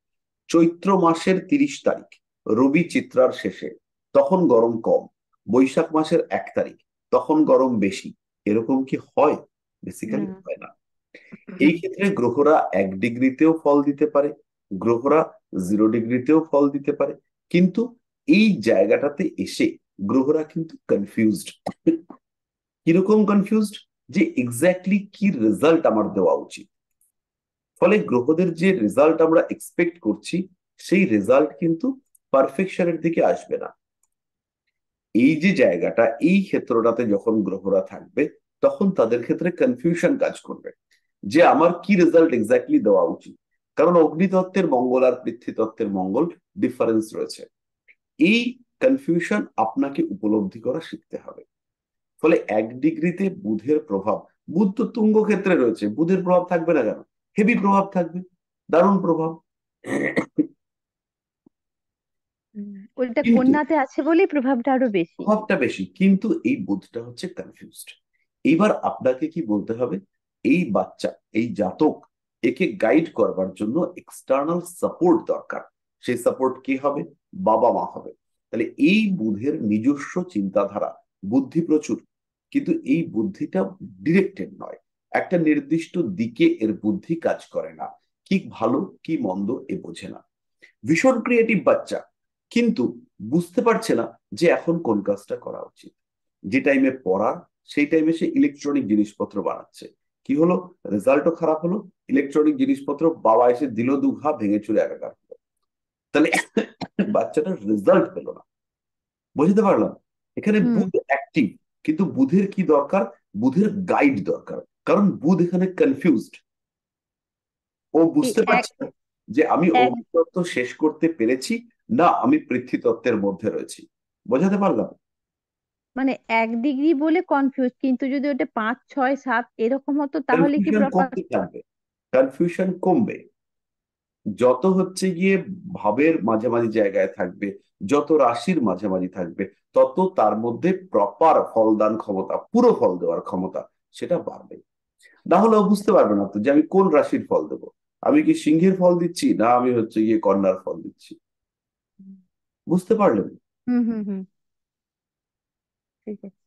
চৈত্র মাসের 30 তারিখ, রবি চিত্রার শেষে, তখন গরম কম। বৈশাখ মাসের 1 তারিখ, তখন গরম বেশি, এরকম কি হয়? বেসিক্যালি না। হয় না। এই ক্ষেত্রে গ্রহরা 1 ডিগ্রিতেও ফল দিতে পারে, গ্রহরা 0 ডিগ্রিতেও ফল দিতে পারে, কিন্তু এই জায়গাটাতে এসে গ্রহরা কিন্তু কনফিউজড। কিরকম কনফিউজড? যে এক্স্যাক্টলি কি রেজাল্ট আমার দেওয়া উচিত। ফলে গ্রহদের যে রেজাল্ট আমরা এক্সপেক্ট করছি, সেই রেজাল্ট কিন্তু পারফেকশনের দিকে আসবে না। এই যে জায়গাটা, এই ক্ষেত্রটাতে যখন গ্রহরা থাকবে, তখন তাদের ক্ষেত্রে কনফিউশন কাজ করবে যে আমার কি রেজাল্ট এক্স্যাক্টলি দেওয়া উচিত। কারণ অগ্নিতত্ত্বের মঙ্গল আর পৃথ্বীতত্ত্বের মঙ্গল ডিফারেন্স রয়েছে। এই কনফিউশন আপনাকে উপলব্ধি করা শিখতে হবে। ফলে 1 ডিগ্রিতে বুধের প্রভাব, বুধ তো তুঙ্গ ক্ষেত্রে রয়েছে, বুধের প্রভাব থাকবে না কেন? হেভি প্রভাব থাকবে, দারুণ প্রভাব। ওইটা কিন্তু কন্যাতে আছে বলেই প্রভাবটা আরো বেশি। প্রভাবটা বেশি, কিন্তু এই বুধটা হচ্ছে কনফিউজড। এইবার আপনাকে কি বলতে হবে? এই বাচ্চা, এই জাতক একে গাইড করবার জন্য এক্সটার্নাল সাপোর্ট দরকার। সেই সাপোর্ট কি হবে? বাবা মা হবে। তাহলে এই বুধের নিজস্ব চিন্তাধারা, বুদ্ধি প্রচুর, কিন্তু এই বুদ্ধিটা ডিরেক্টেড নয়, একটা নির্দিষ্ট দিকে এর বুদ্ধি কাজ করে না, কি ভালো কি মন্দ এ বোঝে না। ভীষণ ক্রিয়েটিভ বাচ্চা, কিন্তু বুঝতে পারছে না যে এখন কোন কাজটা করা উচিত। যে টাইমে পড়ার, সেই টাইমে সে ইলেকট্রনিক জিনিসপত্র বানাচ্ছে। কি হলো? রেজাল্টও খারাপ হলো। ইলেকট্রনিক জিনিসপত্র বাবা এসে দিল দুঘা, ভেঙে চুরে একাকার হলো। তাহলে বাচ্চাটার রেজাল্ট পেলো না। বুঝতে পারলাম? এখানে হুম। বুধ অ্যাক্টিভ, কিন্তু বুধের কি দরকার? বুধের গাইড দরকার, কারণ বুধ এখানে কনফিউজড। ও এই বুঝতে এক পারছে না যে আমি এক অগ্নিতত্ত্ব শেষ করতে পেরেছি না আমি পৃথ্বীতত্ত্বের মধ্যে রয়েছি। বোঝাতে পারলাম? মানে 1 ডিগ্রি বলে কনফিউজ, কিন্তু যদি ওটা 5, 6, 7 এরকম হতো তাহলে কি কনফিউশন প্রপার? কমতে থাকবে, কনফিউশন কমবে। যত হচ্ছে গিয়ে ভাবের মাঝামাঝি জায়গায় থাকবে, যত রাশির মাঝামাঝি থাকবে, তত তার মধ্যে প্রপার ফলদান ক্ষমতা, পুরো ফল দেওয়ার ক্ষমতা সেটা বাড়বে। না হলে ও বুঝতে পারবে না তো যে আমি কোন রাশির ফল দেবো। আমি কি সিংহের ফল দিচ্ছি, না আমি হচ্ছে গিয়ে কন্যার ফল দিচ্ছি। বুঝতে পারলেন? হুম, হুম, হুম, ঠিক আছে।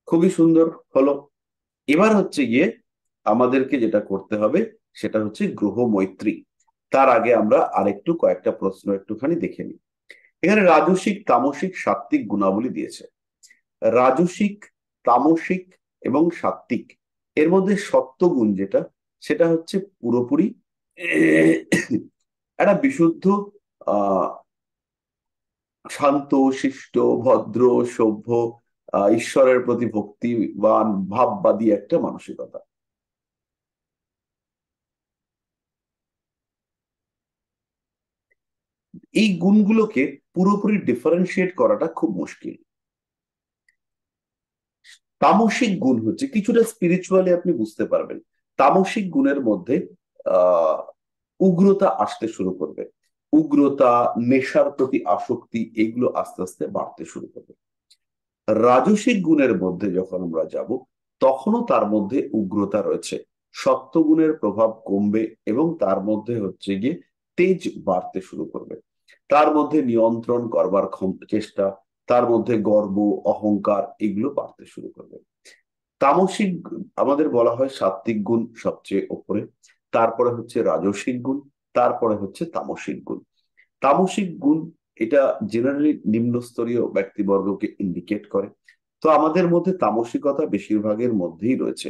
খুবই সুন্দর হলো। এবার হচ্ছে গিয়ে আমাদেরকে যেটা করতে হবে সেটা হচ্ছে গ্রহ মৈত্রী। তার আগে আমরা আরেকটু কয়েকটা প্রশ্ন একটুখানি দেখে নিই। এখানে রাজসিক, তামসিক, সাত্ত্বিক গুণাবলী দিয়েছে। রাজসিক, তামসিক এবং সাত্ত্বিক, এর মধ্যে সত্ত্বগুণ যেটা, সেটা হচ্ছে পুরোপুরি একটা বিশুদ্ধ, আহ শান্ত, শিষ্ট, ভদ্র, সভ্য, ঈশ্বরের প্রতি ভক্তিবান ভাববাদী একটা মানসিকতা। এই গুণগুলোকে পুরোপুরি ডিফারেন্সিয়েট করাটা খুব মুশকিল। তামসিক গুণ হচ্ছে কিছুটা স্পিরিচুয়ালি আপনি বুঝতে পারবেন। তামসিক গুণের মধ্যে আহ উগ্রতা আসতে শুরু করবে, উগ্রতা, নেশার প্রতি আসক্তি, এগুলো আস্তে আস্তে বাড়তে শুরু করবে। রাজসিক গুণের মধ্যে যখন আমরা যাব, তখনও তার মধ্যে উগ্রতা রয়েছে, সত্ত্বগুণের প্রভাব কমবে এবং তার মধ্যে হচ্ছে গিয়ে তেজ বাড়তে শুরু করবে। তার মধ্যে নিয়ন্ত্রণ করবার চেষ্টা, তার মধ্যে গর্ব, অহংকার, এগুলো বাড়তে শুরু করবে। তামসিক আমাদের বলা হয় সাত্ত্বিক গুণ সবচেয়ে ওপরে, তারপরে হচ্ছে রাজসিক গুণ, তারপরে হচ্ছে তামসিক গুণ। তামসিক গুণ এটা জেনারেলি নিম্নস্তরীয় ব্যক্তিবর্গকে ইন্ডিকেট করে। তো আমাদের মধ্যে তামসিকতা বেশিরভাগের মধ্যেই রয়েছে।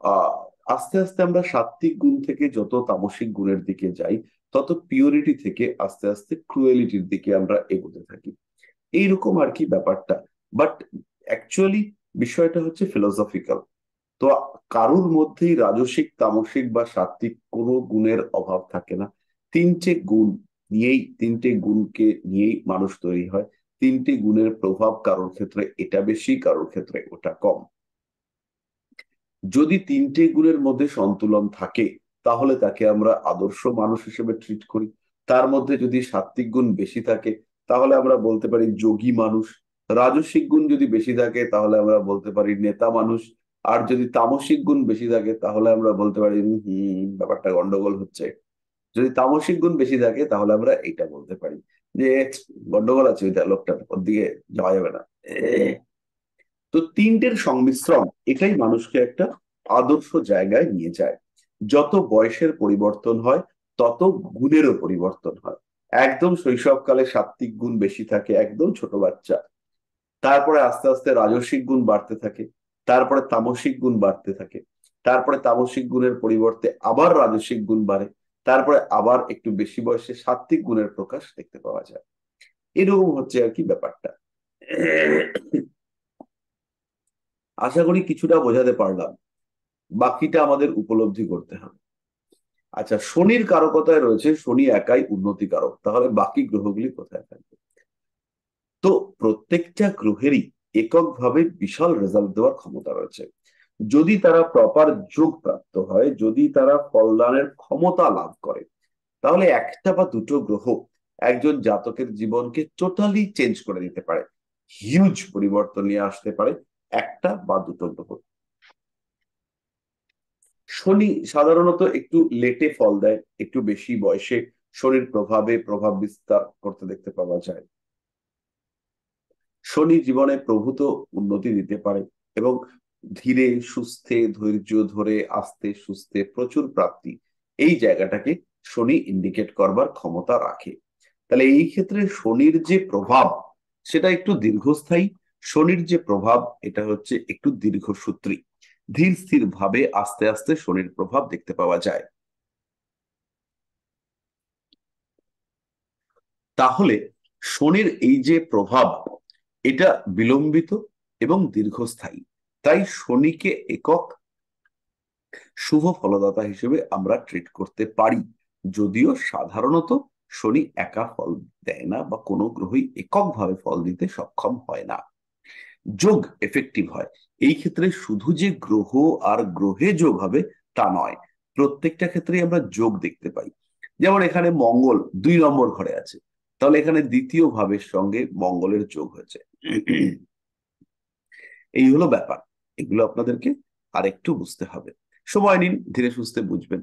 আহ আস্তে আস্তে আমরা সাত্ত্বিক গুণ থেকে যত তামসিক গুণের দিকে যাই, তত পিওরিটি থেকে আস্তে আস্তে ক্রুয়েলিটির দিকে আমরা এগোতে থাকি। এইরকম আর কি ব্যাপারটা। বাট অ্যাকচুয়ালি বিষয়টা হচ্ছে ফিলোসফিক্যাল। তো কারুর মধ্যেই রাজসিক, তামসিক বা সাত্ত্বিক কোনো গুণের অভাব থাকে না। তিনটে গুণকে নিয়েই মানুষ তৈরি হয়। তিনটে গুণের প্রভাব কারোর ক্ষেত্রে এটা বেশি, কারোর ক্ষেত্রে ওটা কম। যদি তিনটে গুণের মধ্যে সন্তুলন থাকে, তাহলে তাকে আমরা আদর্শ মানুষ হিসেবে ট্রিট করি। তার মধ্যে যদি সাত্ত্বিক গুণ বেশি থাকে, তাহলে আমরা বলতে পারি যোগী মানুষ। রাজসিক গুণ যদি বেশি থাকে, তাহলে আমরা বলতে পারি নেতা মানুষ। আর যদি তামসিক গুণ বেশি থাকে, তাহলে আমরা বলতে পারি ব্যাপারটা গন্ডগোল হচ্ছে। যদি তামসিক গুণ বেশি থাকে, তাহলে আমরা এইটা বলতে পারি যে গন্ডগোল আছে, ওইটা লোকটার ওর দিকে যাওয়া যাবে না। তো তিনটের সংমিশ্রণ এটাই মানুষকে একটা আদর্শ জায়গায় নিয়ে যায়। যত বয়সের পরিবর্তন হয়, তত গুণেরও পরিবর্তন হয়। একদম শৈশবকালে সাত্ত্বিক গুণ বেশি থাকে, একদম ছোট বাচ্চা। তারপরে আস্তে আস্তে রাজসিক গুণ বাড়তে থাকে, তারপরে তামসিক গুণ বাড়তে থাকে, তারপরে তামসিক গুণের পরিবর্তে আবার রাজসিক গুণ বাড়ে, তারপরে আবার একটু বেশি বয়সে সাত্ত্বিক গুণের প্রকাশ দেখতে পাওয়া যায়। এরকম হচ্ছে আর কি ব্যাপারটা। আশা করি কিছুটা বোঝাতে পারলাম, বাকিটা আমাদের উপলব্ধি করতে হবে। আচ্ছা, শনির কারকতায় রয়েছে শনি একাই উন্নতিকারক, তাহলে বাকি গ্রহগুলি কোথায় থাকবে? তো প্রত্যেকটা গ্রহেরই এককভাবে বিশাল রেজাল্ট দেওয়ার ক্ষমতা রয়েছে। যদি তারা প্রপার যোগ প্রাপ্ত হয়, যদি তারা ফলদানের ক্ষমতা লাভ করে, তাহলে একটা বা দুটো গ্রহ একজন জাতকের জীবনকে টোটালি চেঞ্জ করে দিতে পারে, হিউজ পরিবর্তন নিয়ে আসতে পারে একটা বা দুটো গ্রহ। শনি সাধারণত একটু লেটে ফল দেয়, একটু বেশি বয়সে শনির প্রভাব বিস্তার করতে দেখতে পাওয়া যায়। শনি জীবনে প্রভূত উন্নতি দিতে পারে এবং ধীরে সুস্থে ধৈর্য ধরে আস্তে সুস্থে প্রচুর প্রাপ্তি, এই জায়গাটাকে শনি ইন্ডিকেট করবার ক্ষমতা রাখে। তাহলে এই ক্ষেত্রে শনির যে প্রভাব সেটা একটু দীর্ঘস্থায়ী। শনির যে প্রভাব এটা হচ্ছে একটু দীর্ঘসূত্রী, ধীর স্থির ভাবে আস্তে আস্তে শনির প্রভাব দেখতে পাওয়া যায়। তাহলে শনির এই যে প্রভাব এটা বিলম্বিত এবং দীর্ঘস্থায়ী, তাই শনিকে একক শুভ ফলদাতা হিসেবে আমরা ট্রিট করতে পারি। যদিও সাধারণত শনি একা ফল দেয় না বা কোনো গ্রহই এককভাবে ফল দিতে সক্ষম হয় না, যোগ এফেক্টিভ হয়। এই ক্ষেত্রে শুধু যে গ্রহ আর গ্রহে যোগ হবে তা নয়, প্রত্যেকটা ক্ষেত্রেই আমরা যোগ দেখতে পাই। যেমন এখানে মঙ্গল 2 নম্বর ঘরে আছে, তাহলে এখানে দ্বিতীয় ভাবের সঙ্গে মঙ্গলের যোগ হয়েছে। এই হলো ব্যাপার, এগুলো আপনাদেরকে আরেকটু বুঝতে হবে, সময় নিন, ধীরে সুস্থে বুঝবেন।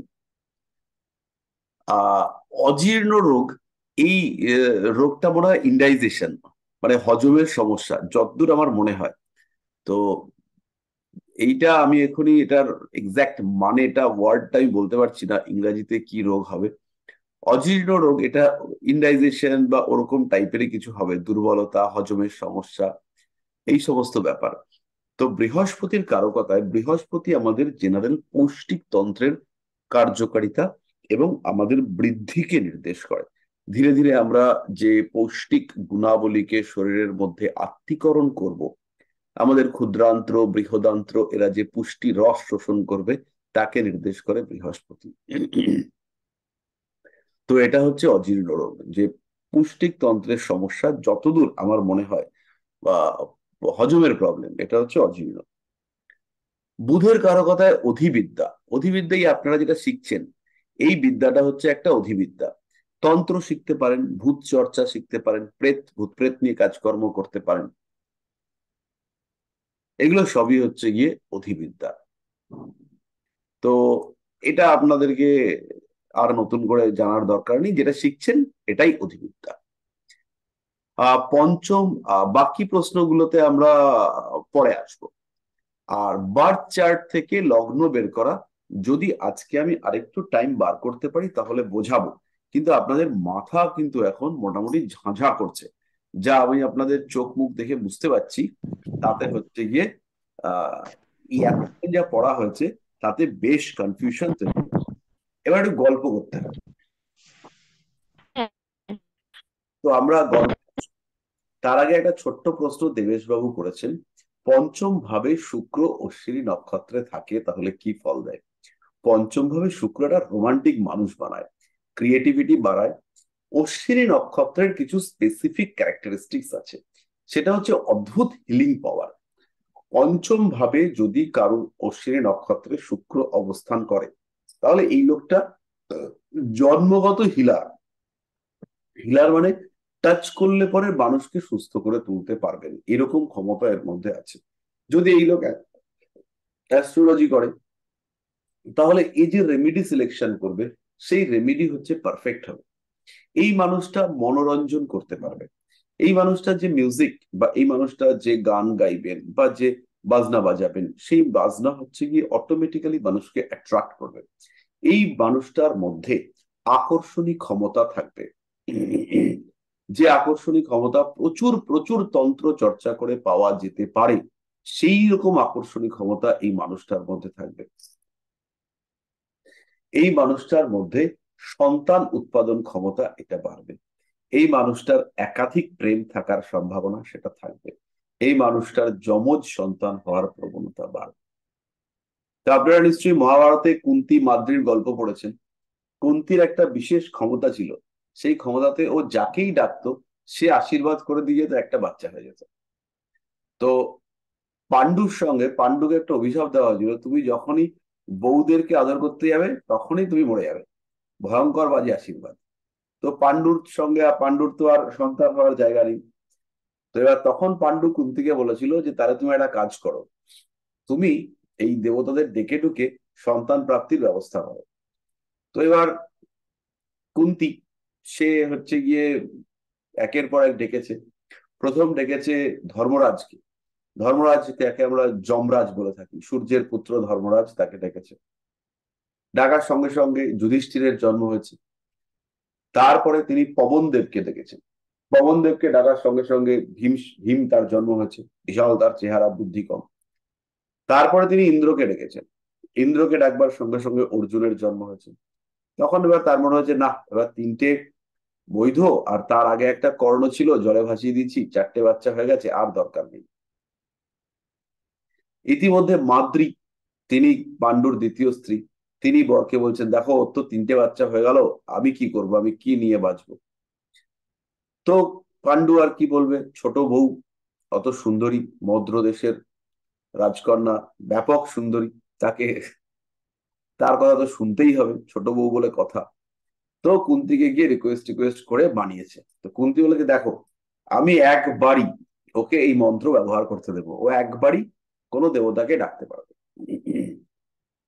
অজীর্ণ রোগ, এই রোগটা মনে হয় ইন্ডাইজেশন, মানে হজমের সমস্যা যতদূর আমার মনে হয়। তো এইটা আমি এখনই এটার এক্সাক্ট মানেটা ওয়ার্ডটা আমি বলতে পারছি না ইংরেজিতে কি রোগ হবে। অজীর্ণ রোগ এটা ইন্ডাইজেশন বা ওরকম টাইপেরই কিছু হবে, দুর্বলতা, হজমের সমস্যা, এই সমস্ত ব্যাপার। তো বৃহস্পতির কারকতায়, বৃহস্পতি আমাদের জেনারেল পৌষ্টিক তন্ত্রের কার্যকারিতা এবং আমাদের বৃদ্ধিকে নির্দেশ করে। ধীরে ধীরে আমরা যে পৌষ্টিক গুণাবলীকে শরীরের মধ্যে আত্তীকরণ করব, আমাদের ক্ষুদ্রান্ত্র বৃহদান্ত্র এরা যে পুষ্টি রস শোষণ করবে তাকে নির্দেশ করে বৃহস্পতি। তো এটা হচ্ছে অজীর্ণ রোগ, যে পুষ্টিক তন্ত্রের সমস্যা যতদূর আমার মনে হয়, বা হজমের প্রবলেম, এটা হচ্ছে অজীর্ণ। বুধের কারকতায় অধিবিদ্যা, অধিবিদ্যাই আপনারা যেটা শিখছেন এই বিদ্যাটা হচ্ছে একটা অধিবিদ্যা। তন্ত্র শিখতে পারেন, ভূত চর্চা শিখতে পারেন, ভূত প্রেত নিয়ে কাজকর্ম করতে পারেন, এগুলো সবই হচ্ছে গিয়ে অধিবিদ্যা। তো এটা আপনাদেরকে আর নতুন করে জানার দরকার নেই, যেটা শিখছেন এটাই অধিবিদ্যা। পঞ্চম, বাকি প্রশ্নগুলোতে আমরা পরে আসবো। আর বার্থ চার্ট থেকে লগ্ন বের করা, যদি আজকে আমি আরেকটু টাইম বার করতে পারি তাহলে বোঝাবো, কিন্তু আপনাদের মাথা কিন্তু এখন মোটামুটি ঝাঁঝা করছে, যা আমি আপনাদের চোখ মুখ দেখে বুঝতে পারছি। তাতে হচ্ছে গিয়ে এই এতদিন যা পড়া হয়েছে তাতে বেশ কনফিউশন তৈরি হয়েছে। এবার একটু গল্প করতে হবে, তো আমরা গল্প, তার আগে একটা ছোট্ট প্রশ্ন দেবেশবাবু করেছেন, পঞ্চম ভাবে শুক্র অশ্বিনী নক্ষত্রে থাকে তাহলে কি ফল দেয়? পঞ্চম ভাবে শুক্র একটা রোমান্টিক মানুষ বানায়, ক্রিয়েটিভিটি বাড়ায়। অশ্বিনী নক্ষত্রের কিছু স্পেসিফিক ক্যারেক্টারিস্টিক্স আছে, সেটা হচ্ছে অদ্ভুত হিলিং পাওয়ার। পঞ্চম ভাবে যদি কারো অশ্বিনী নক্ষত্রে শুক্র অবস্থান করে তাহলে এই লোকটা জন্মগত হিলার। হিলার মানে টাচ করলে পরে মানুষকে সুস্থ করে তুলতে পারবেন, এরকম ক্ষমতা এর মধ্যে আছে। যদি এই লোক অ্যাস্ট্রোলজি করে তাহলে এই যে রেমেডি সিলেকশন করবে সেই রেমেডি হচ্ছে পারফেক্ট হবে। এই মানুষটা মনোরঞ্জন করতে পারবে, এই মানুষটা যে মিউজিক বা এই মানুষটা যে গান গাইবেন বা যে বাজনা বাজাবেন, সেই বাজনা হচ্ছে গিয়ে অটোমেটিক্যালি মানুষকে অ্যাট্রাক্ট করবে। এই মানুষটার মধ্যে আকর্ষণী ক্ষমতা থাকবে, যে আকর্ষণী ক্ষমতা প্রচুর প্রচুর তন্ত্র চর্চা করে পাওয়া যেতে পারে, সেই রকম আকর্ষণী ক্ষমতা এই মানুষটার মধ্যে থাকবে। এই মানুষটার মধ্যে সন্তান উৎপাদন ক্ষমতা এটা বাড়বে, এই মানুষটার একাধিক প্রেম থাকার সম্ভাবনা সেটা থাকবে, এই মানুষটার যমজ সন্তান হওয়ার প্রবণতা বাড়বে। তা আপনারা নিশ্চয়ই মহাভারতে কুন্তী মাদ্রির গল্প পড়েছেন। কুন্তির একটা বিশেষ ক্ষমতা ছিল, সেই ক্ষমতাতে ও যাকেই ডাকতো সে আশীর্বাদ করে দিয়ে যেত, একটা বাচ্চা হয়ে যেত। তো পাণ্ডুর সঙ্গে, পাণ্ডুকে একটা অভিশাপ দেওয়া হয়েছিল, তুমি যখনই বউদেরকে আদর করতে যাবে তখনই তুমি মরে যাবে, ভয়ঙ্কর বাজে আশীর্বাদ। তো পাণ্ডুর সঙ্গে, পাণ্ডুর তো আর সন্তান হওয়ার জায়গা নেই। তো এবার তখন পাণ্ডু কুন্তিকে বলেছিল যে তাহলে তুমি একটা কাজ করো, তুমি এই দেবতাদের ডেকে ডুকে সন্তান প্রাপ্তির ব্যবস্থা করে। তো এবার কুন্তী, সে হচ্ছে গিয়ে একের পর এক ডেকেছে। প্রথম ডেকেছে ধর্মরাজকে। ধর্মরাজকে একে আমরা যমরাজ বলে থাকি, সূর্যের পুত্র ধর্মরাজ, তাকে ডেকেছে। ডাকার সঙ্গে সঙ্গে যুধিষ্ঠিরের জন্ম হয়েছে। তারপরে তিনি পবনদেবকে ডেকেছেন। পবনদেবকে ডাকার সঙ্গে সঙ্গে ভীম তার জন্ম হয়েছে, বিশাল তার চেহারা, বুদ্ধি কম। তারপরে তিনি ইন্দ্রকে ডেকেছেন। ইন্দ্রকে ডাকবার সঙ্গে সঙ্গে অর্জুনের জন্ম হয়েছে। তখন এবার তার মনে হয়েছে না, এবার তিনটে বৈধ, আর তার আগে একটা কর্ণ ছিল, জলে ভাসিয়ে দিচ্ছি, চারটে বাচ্চা হয়ে গেছে, আর দরকার নেই। ইতিমধ্যে মাদ্রী, তিনি পাণ্ডুর দ্বিতীয় স্ত্রী, তিনি বরকে বলছেন, দেখো ওর তো তিনটে বাচ্চা হয়ে গেল, আমি কি করব, আমি কি নিয়ে বাঁচবো। তো পাণ্ডু আর কি বলবে, ছোট বউ, অত সুন্দরী, মদ্র দেশের রাজকন্যা, ব্যাপক সুন্দরী, তাকে, তার কথা তো শুনতেই হবে, ছোট বউ বলে কথা। তো কুন্তিকে গিয়ে রিকোয়েস্ট করে বানিয়েছে। তো কুন্তি বলে যে দেখো, আমি একবারই ওকে এই মন্ত্র ব্যবহার করতে দেবো, ও একবারই কোনো দেবতাকে ডাকতে পারবে,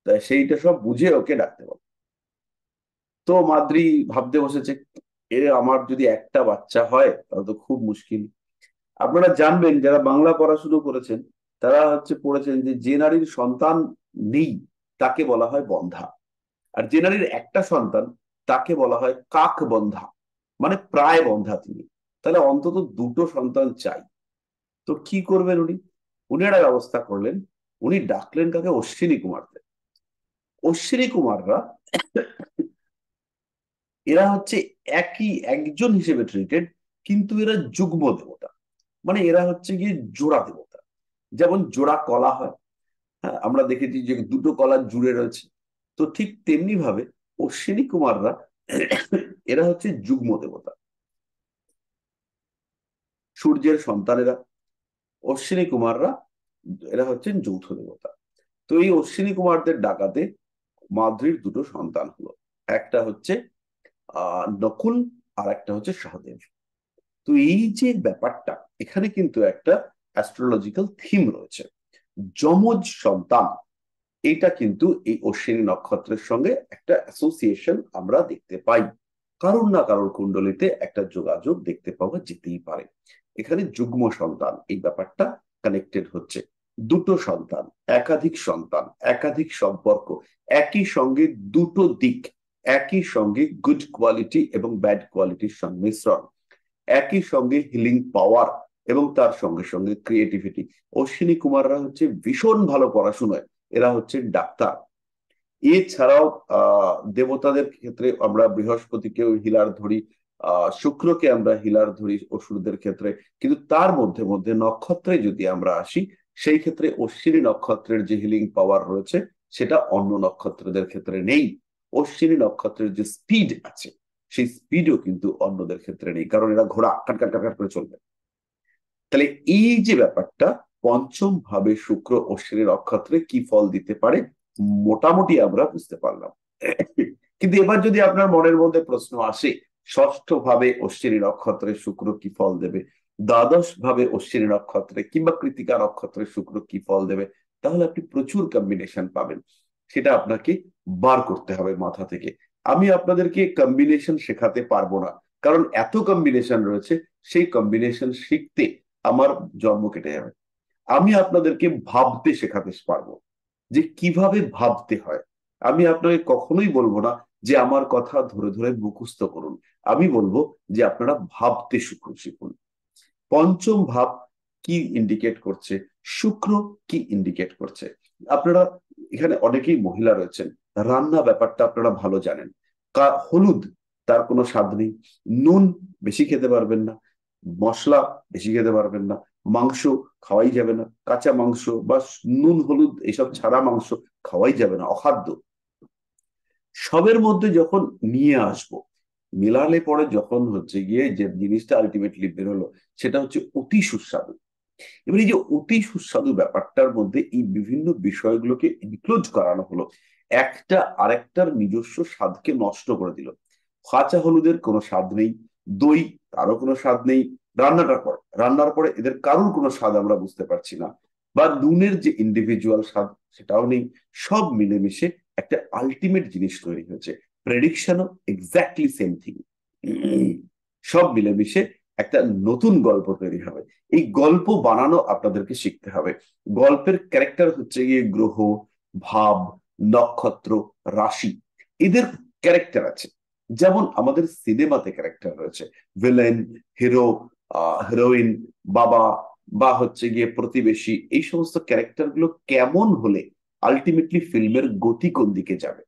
তাই সেইটা সব বুঝে ওকে ডাকতে পারবে। তো মাদ্রী ভাবতে বসেছে, এ আমার যদি একটা বাচ্চা হয় তাহলে তো খুব মুশকিল। আপনারা জানবেন, যারা বাংলা পড়াশুনো করেছেন তারা হচ্ছে পড়েছেন যে যে নারীর সন্তান নেই তাকে বলা হয় বন্ধা, আর যে নারীর একটা সন্তান তাকে বলা হয় কাক বন্ধা, মানে প্রায় বন্ধা তিনি। তাহলে অন্তত দুটো সন্তান চাই। তো কি করবেন উনি? উনি একটা ব্যবস্থা করলেন, উনি ডাকলেন কাকে? অশ্বিনী কুমারদের। অশ্বিনী কুমাররা, এরা হচ্ছে একই একজন হিসেবে ট্রিটেড, কিন্তু এরা যুগ্ম দেবতা, মানে এরা হচ্ছে গিয়ে জোড়া দেবতা। যেমন জোড়া কলা হয়, হ্যাঁ, আমরা দেখেছি যে দুটো কলা জুড়ে রয়েছে, তো ঠিক তেমনি ভাবে অশ্বিনী কুমাররা এরা হচ্ছে যুগ্ম দেবতা, সূর্যের সন্তানেরা। অশ্বিনী কুমাররা, এরা হচ্ছেন যৌথ দেবতা। তো এই অশ্বিনী কুমারদের ডাকাতে মাদ্রীর দুটো সন্তান হলো, একটা হচ্ছে নকুল, আর একটা হচ্ছে সহদেব। তো এই যে ব্যাপারটা, এখানে কিন্তু একটা অ্যাস্ট্রোলজিক্যাল থিম রয়েছে, যমজ সন্তান। এটা কিন্তু এই অশ্বিনী নক্ষত্রের সঙ্গে একটা অ্যাসোসিয়েশন আমরা দেখতে পাই, কারোর না কারোর কুণ্ডলিতে একটা যোগাযোগ দেখতে পাওয়া যেতেই পারে। এখানে যুগ্ম সন্তান, এই ব্যাপারটা কানেক্টেড হচ্ছে। দুটো সন্তান, একাধিক সন্তান, একাধিক সম্পর্ক, একই সঙ্গে দুটো দিক, একই সঙ্গে গুড কোয়ালিটি এবং ব্যাড কোয়ালিটির সংমিশ্রণ, একই সঙ্গে হিলিং পাওয়ার এবং তার সঙ্গে সঙ্গে ক্রিয়েটিভিটি। অশ্বিনী কুমাররা হচ্ছে ভীষণ ভালো পড়াশোনায়, এরা হচ্ছে ডাক্তার। এছাড়াও দেবতাদের ক্ষেত্রে আমরা বৃহস্পতিকেও হিলার ধরি, শুক্রকে আমরা হিলার ধরি অসুরদের ক্ষেত্রে, কিন্তু তার মধ্যে মধ্যে নক্ষত্রে যদি আমরা আসি, সেই ক্ষেত্রে অশ্বিনী নক্ষত্রের যে হিলিং পাওয়ার রয়েছে সেটা অন্য নক্ষত্রদের ক্ষেত্রে নেই। অশ্বিনী নক্ষত্রের যে স্পিড আছে, সেই স্পিডও কিন্তু অন্যদের ক্ষেত্রে নেই, কারণ এরা ঘোড়া কাট কাট কাট কাট করে চলবে। তাহলে এই যে ব্যাপারটা, পঞ্চম ভাবে শুক্র অশ্বিনী নক্ষত্রে কি ফল দিতে পারে মোটামুটি আমরা বুঝতে পারলাম। কিন্তু এবার যদি আপনার মনের মধ্যে প্রশ্ন আসে, ষষ্ঠ ভাবে অশ্বিনী নক্ষত্রে শুক্র কি ফল দেবে, দ্বাদশ ভাবে অশ্বিনী নক্ষত্রে কিংবা কৃতিকা নক্ষত্রে শুক্র কি ফল দেবে, তাহলে আপনি প্রচুর কম্বিনেশন পাবেন। সেটা আপনাকে বার করতে হবে মাথা থেকে। আমি আপনাদেরকে কম্বিনেশন শেখাতে পারবো না, কারণ এত কম্বিনেশন রয়েছে, সেই কম্বিনেশন শিখতে আমার জন্ম কেটে যাবে। আমি আপনাদেরকে ভাবতে শেখাতে পারবো, যে কিভাবে ভাবতে হয়। আমি আপনাকে কখনোই বলবো না যে আমার কথা ধরে ধরে মুখস্থ করুন, আমি বলবো যে আপনারা ভাবতে শিখুন। পঞ্চম ভাব কি ইন্ডিকেট করছে, শুক্র কি ইন্ডিকেট করছে। আপনারা এখানে অনেকেই মহিলা রয়েছেন, রান্না ব্যাপারটা আপনারা ভালো জানেন। হলুদ, তার কোনো স্বাদ নেই, নুন বেশি খেতে পারবেন না, মশলা বেশি খেতে পারবেন না, মাংস খাওয়াই যাবে না, কাঁচা মাংস বা নুন হলুদ এসব ছাড়া মাংস খাওয়াই যাবে না, অখাদ্য। সবের মধ্যে যখন নিয়ে আসবো, মেলালে পরে যখন হচ্ছে গিয়ে যে জিনিসটা আলটিমেটলি বেরোলো, সেটা হচ্ছে অতি সুস্বাদু। এবার এই যে অতি সুস্বাদু ব্যাপারটার মধ্যে এই বিভিন্ন বিষয়গুলোকে ইনক্লুড করানো হলো, একটা আরেকটার নিজস্ব স্বাদকে নষ্ট করে দিল। কাঁচা হলুদের কোনো স্বাদ নেই, দই তারও কোনো স্বাদ নেই, রান্নার পরে এদের কারোর কোনো স্বাদ আমরা বুঝতে পারছি না। বা নুনের যে ইন্ডিভিজুয়াল স্বাদ সেটাও নেই, সব মিলেমিশে একটা আলটিমেট জিনিস তৈরি হয়েছে। প্রেডিকশনও এক্স্যাক্টলি সেম থিং, সব মিলেমিশে একটা নতুন গল্প তৈরি হবে। এই গল্প বানানো আপনাদেরকে শিখতে হবে। গল্পের ক্যারেক্টার হচ্ছে গিয়ে গ্রহ, ভাব, নক্ষত্র, রাশি, এদের ক্যারেক্টার আছে। যেমন আমাদের সিনেমাতে ক্যারেক্টার রয়েছে, ভিলেন, হিরো, হিরোইন, বাবা, বা হচ্ছে গিয়ে প্রতিবেশী। এই সমস্ত ক্যারেক্টার গুলো কেমন হলে আলটিমেটলি ফিল্মের গতি কোন দিকে যাবে।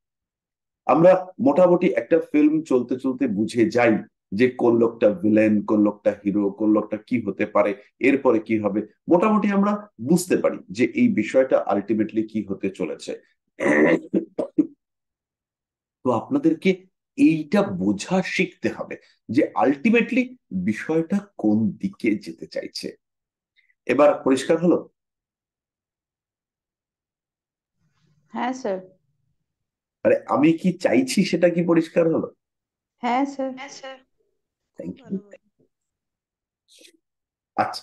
আমরা মোটামুটি একটা ফিল্ম চলতে চলতে বুঝে যাই যে কোন লোকটা ভিলেন, কোন লোকটা হিরো, কোন লোকটা কি হতে পারে, এরপরে কি হবে। মোটামুটি আমরা বুঝতে পারি যে এই বিষয়টা আলটিমেটলি কি হতে চলেছে। তো আপনাদেরকে এইটা বোঝা শিখতে হবে যে আলটিমেটলি বিষয়টা কোন দিকে যেতে চাইছে। এবার পরিষ্কার হলো? হ্যাঁ স্যার। আরে আমি কি চাইছি সেটা কি পরিষ্কার হলো? হ্যাঁ স্যার। Thank you. আচ্ছা,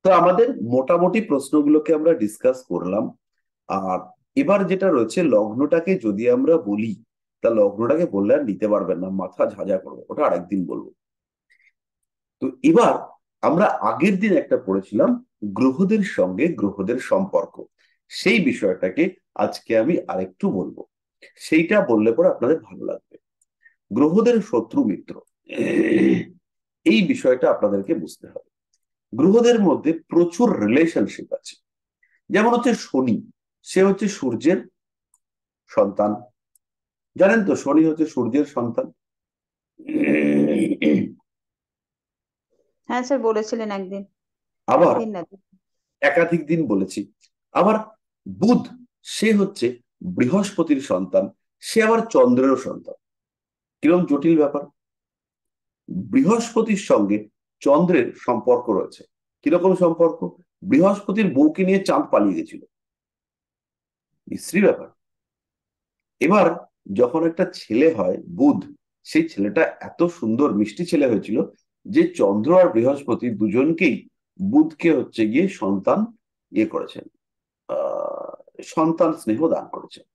তো আমাদের মোটামুটি প্রশ্নগুলোকে আমরা ডিসকাস করলাম। আর এবার যেটা রয়েছে, লগ্নটাকে যদি আমরা বলি, তা লগ্নটাকে বললে আর নিতে পারবেন না, মাথা ঝাঁঝা করবে, ওটা আরেকদিন বলবো। তো এবার আমরা আগের দিন একটা পড়েছিলাম গ্রহদের সঙ্গে গ্রহদের সম্পর্ক, সেই বিষয়টাকে আজকে আমি আরেকটু বলবো। সেইটা বললে পরে আপনাদের ভালো লাগবে। গ্রহদের শত্রু মিত্র, এই বিষয়টা আপনাদেরকে বুঝতে হবে। গ্রহদের মধ্যে প্রচুর রিলেশনশিপ আছে। যেমন হচ্ছে শনি, সে হচ্ছে সূর্যের সন্তান, জানেন তো শনি হচ্ছে সূর্যের সন্তান। হ্যাঁ স্যার, বলেছিলেন একদিন, আবার একদিন না একাধিক দিন বলেছি। আবার বুধ, সে হচ্ছে বৃহস্পতির সন্তান, সে আবার চন্দ্রেরও সন্তান। কিরকম জটিল ব্যাপার। বৃহস্পতির সঙ্গে চন্দ্রের সম্পর্ক রয়েছে। কিরকম সম্পর্ক? বৃহস্পতির বউকে নিয়ে চাঁদ পালিয়ে গেছিল, বিশ্রী ব্যাপার। এবার যখন একটা ছেলে হয় বুধ, সেই ছেলেটা এত সুন্দর মিষ্টি ছেলে হয়েছিল যে চন্দ্র আর বৃহস্পতি দুজনকেই বুধকে হচ্ছে গিয়ে সন্তান ইয়ে করেছেন, সন্তান স্নেহ দান করেছেন।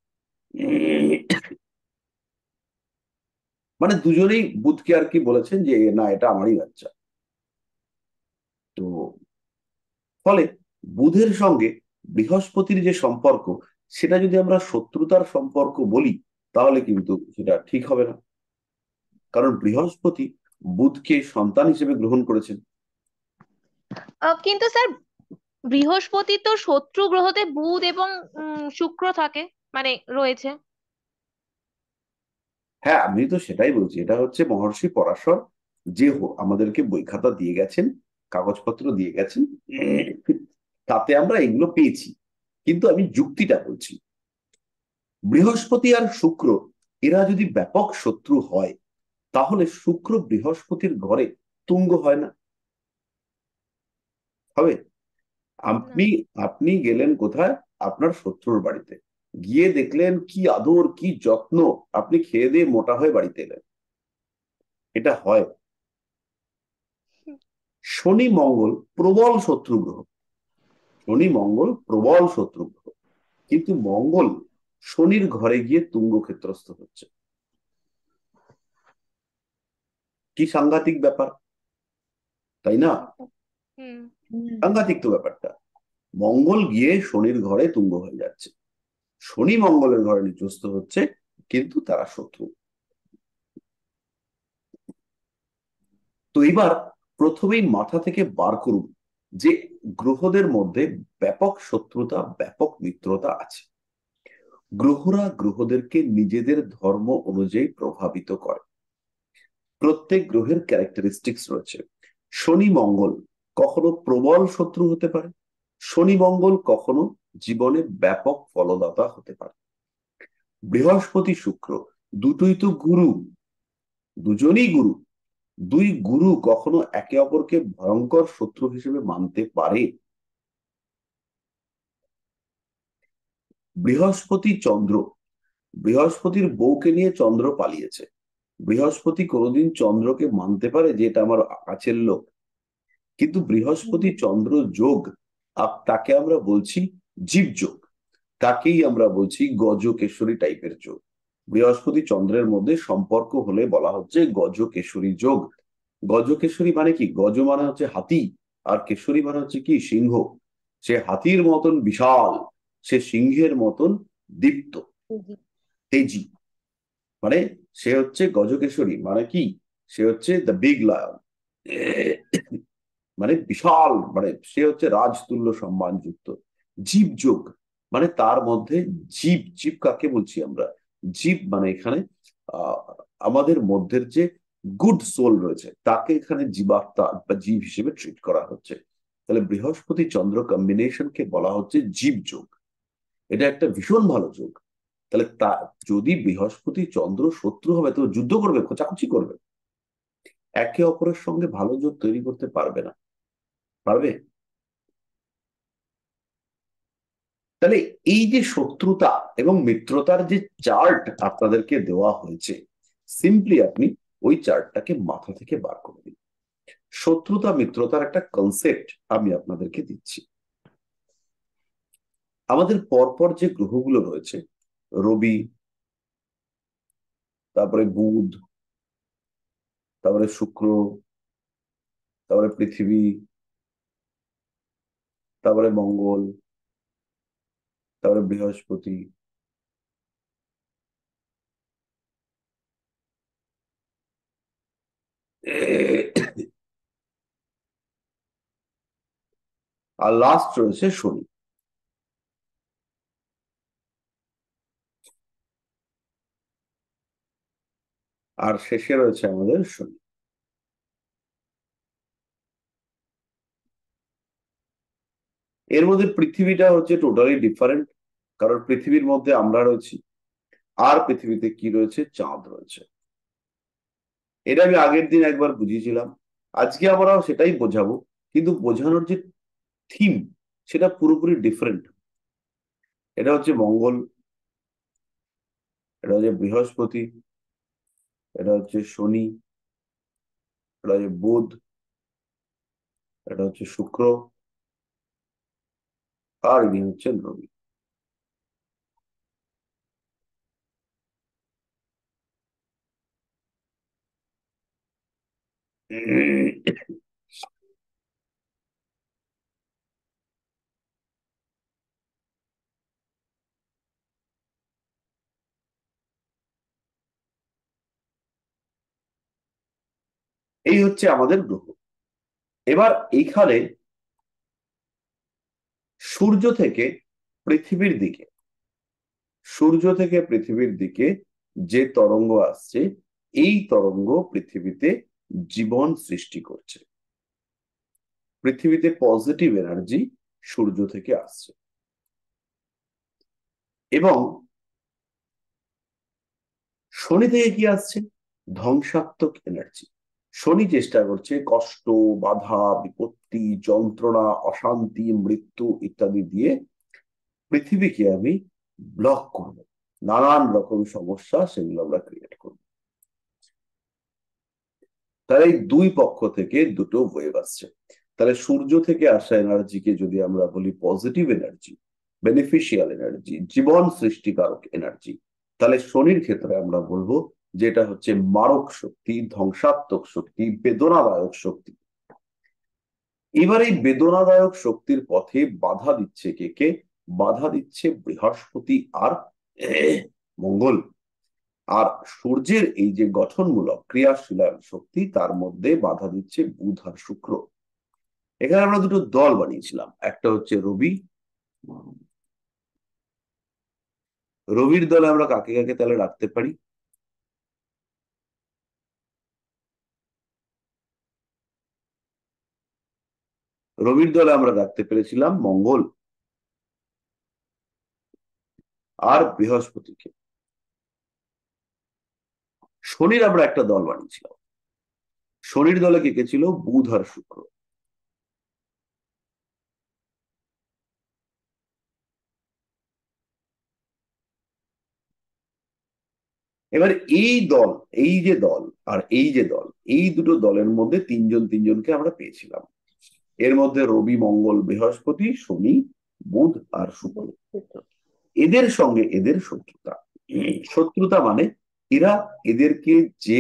মানে দুজনেই বুধকে আর কি বলেছেন যে না, এটা আমারই বাচ্চা। তো ফলে বুধের সঙ্গে বৃহস্পতির যে সম্পর্ক, সেটা যদি আমরা শত্রুতার সম্পর্ক বলি তাহলে কিন্তু সেটা ঠিক হবে না, কারণ বৃহস্পতি বুধকে সন্তান হিসেবে গ্রহণ করেছেন। কিন্তু স্যার, বৃহস্পতি তো শত্রু গ্রহতে বুধ এবং শুক্র থাকে, মানে রয়েছে। হ্যাঁ, আমি তো সেটাই বলছি, এটা হচ্ছে মহর্ষি পরাশর যে আমাদেরকে বই খাতা দিয়ে গেছেন, কাগজপত্র দিয়ে গেছেন, তাতে আমরা এগুলো পেয়েছি। কিন্তু আমি যুক্তিটা বলছি, বৃহস্পতি আর শুক্র এরা যদি ব্যাপক শত্রু হয় তাহলে শুক্র বৃহস্পতির ঘরে তুঙ্গ হয় না? হবে? আপনি আপনি গেলেন কোথায়? আপনার শত্রুর বাড়িতে, গিয়ে দেখলেন কি আদর, কি যত্ন, আপনি খেয়ে দিয়ে মোটা হয়ে বাড়িতে এলেন। এটা হয়? শনি মঙ্গল প্রবল শত্রু গ্রহ, শনি মঙ্গল প্রবল শত্রু গ্রহ, কিন্তু মঙ্গল শনির ঘরে গিয়ে তুঙ্গ ক্ষেত্রস্থ হচ্ছে। কি সাংঘাতিক ব্যাপার, তাই না? হুম। সাংঘাতিক তো ব্যাপারটা। মঙ্গল গিয়ে শনির ঘরে তুঙ্গ হয়ে যাচ্ছে, শনি মঙ্গলের ঘরে নিচস্থ হচ্ছে, কিন্তু তারা শত্রু। তো এবার প্রথমেই মাথা থেকে বার করুন যে গ্রহদের মধ্যে ব্যাপক শত্রুতা, ব্যাপক মিত্রতা আছে। গ্রহরা গ্রহদেরকে নিজেদের ধর্ম অনুযায়ী প্রভাবিত করে। প্রত্যেক গ্রহের ক্যারেক্টারিস্টিক্স রয়েছে। শনি মঙ্গল কখনো প্রবল শত্রু হতে পারে, শনি মঙ্গল কখনো জীবনে ব্যাপক ফলদাতা হতে পারে। বৃহস্পতি শুক্র দুটোই তো গুরু, দুজনই গুরু। দুই গুরু কখনো একে অপরকে ভয়ঙ্কর শত্রু হিসেবে মানতে পারে। বৃহস্পতি চন্দ্র, বৃহস্পতির বউকে নিয়ে চন্দ্র পালিয়েছে। বৃহস্পতি কোনোদিন চন্দ্রকে মানতে পারে যে এটা আমার কাছের লোক? কিন্তু বৃহস্পতি চন্দ্র যোগ তাকে আমরা বলছি জীবযোগ, তাকেই আমরা বলছি গজকেশরী টাইপের যোগ। বৃহস্পতি চন্দ্রের মধ্যে সম্পর্ক হলে বলা হচ্ছে গজকেশরী যোগ। গজকেশরী মানে কি? গজ মানে হচ্ছে হাতি, আর কেশরী মানে হচ্ছে কি? সিংহ। সে হাতির মতন বিশাল, সে সিংহের মতন দীপ্ত, তেজি। মানে সে হচ্ছে গজকেশরী, মানে কি? সে হচ্ছে দ্য বিগ লায়ন, মানে বিশাল, মানে সে হচ্ছে রাজতুল্য সম্মানযুক্ত। জীবযোগ মানে তার মধ্যে জীব, জীব কাকে বলছি আমরা? জীব মানে এখানে আহ আমাদের মধ্যের যে গুড সোল রয়েছে তাকে এখানে জীবাত্মা বা জীব হিসেবে ট্রিট করা হচ্ছে। তাহলে বৃহস্পতি চন্দ্র কম্বিনেশনকে বলা হচ্ছে জীবযোগ। এটা একটা ভীষণ ভালো যোগ। তাহলে যদি বৃহস্পতি চন্দ্র শত্রু হবে তো যুদ্ধ করবে, খোঁচাখুচি করবে, একে অপরের সঙ্গে ভালো যোগ তৈরি করতে পারবে না। পারবে? তাহলে এই যে শত্রুতা এবং মিত্রতার যে চার্ট আপনাদেরকে দেওয়া হয়েছে, সিম্পলি আপনি ওই চার্টটাকে মাথা থেকে বার করে দিন। শত্রুতা মিত্রতার একটা কনসেপ্ট আমি আপনাদেরকে দিচ্ছি। আমাদের পরপর যে গ্রহগুলো রয়েছে, রবি, তারপরে বুধ, তারপরে শুক্র, তারপরে পৃথিবী, তারপরে মঙ্গল, তারপরে বৃহস্পতি, আর লাস্ট রয়েছে শনি। আর শেষে রয়েছে আমাদের শনি। এর মধ্যে পৃথিবীটা হচ্ছে টোটালি ডিফারেন্ট, কারণ পৃথিবীর মধ্যে আমরা রয়েছি, আর পৃথিবীতে কি রয়েছে? চাঁদ রয়েছে। এটা আমি আগের দিন একবার বুঝিয়েছিলাম, আজকে আমরাও সেটাই বোঝাবো, কিন্তু বোঝানোর যে থিম সেটা পুরোপুরি ডিফারেন্ট। এটা হচ্ছে মঙ্গল, এটা হচ্ছে বৃহস্পতি, এটা হচ্ছে শনি, এটা হচ্ছে বুধ, এটা হচ্ছে শুক্র, আর ইনি হচ্ছেন রবি। এই হচ্ছে আমাদের গ্রহ। এবার এইখানে সূর্য থেকে পৃথিবীর দিকে, সূর্য থেকে পৃথিবীর দিকে যে তরঙ্গ আসছে, এই তরঙ্গ পৃথিবীতে জীবন সৃষ্টি করছে। পৃথিবীতে পজিটিভ এনার্জি সূর্য থেকে আসছে, এবং শনি থেকে কি আসছে? ধ্বংসাত্মক এনার্জি। শনি চেষ্টা করছে কষ্ট, বাধা, বিপত্তি, যন্ত্রণা, অশান্তি, মৃত্যু ইত্যাদি দিয়ে পৃথিবীকে আমি ব্লক করব, নানান রকম সমস্যা সেগুলো আমরা ক্রিয়েট করব। তাহলে এই দুই পক্ষ থেকে দুটো ওয়েভ আসছে। তাহলে সূর্য থেকে আসা এনার্জিকে যদি আমরা বলি পজিটিভ এনার্জি, বেনিফিশিয়াল এনার্জি, জীবন সৃষ্টিকারক এনার্জি, তাহলে শনির ক্ষেত্রে আমরা বলবো যেটা হচ্ছে মারক শক্তি, ধ্বংসাত্মক শক্তি, বেদনাদায়ক শক্তি। এবার এই বেদনাদায়ক শক্তির পথে বাধা দিচ্ছে কে কে? বাধা দিচ্ছে বৃহস্পতি আর মঙ্গল। আর সূর্যের এই যে গঠনমূলক ক্রিয়াশীল শক্তি, তার মধ্যে বাধা দিচ্ছে বুধ আর শুক্র। এখানে আমরা দুটো দল বানিয়েছিলাম, একটা হচ্ছে রবি। রবির দলে আমরা কাকে কাকে তাহলে রাখতে পারি? রবির দলে আমরা রাখতে পেরেছিলাম মঙ্গল আর বৃহস্পতিকে। শনির আমরা একটা দল বানিয়েছিলাম, শনির দলে কে কে ছিল? বুধ আর শুক্র। এবার এই দল, এই যে দল আর এই যে দল, এই দুটো দলের মধ্যে তিনজন তিনজনকে আমরা পেয়েছিলাম। এর মধ্যে রবি, মঙ্গল, বৃহস্পতি, শনি, বুধ আর শুক্র। এদের সঙ্গে এদের শত্রুতা। শত্রুতা মানে এরা এদেরকে যে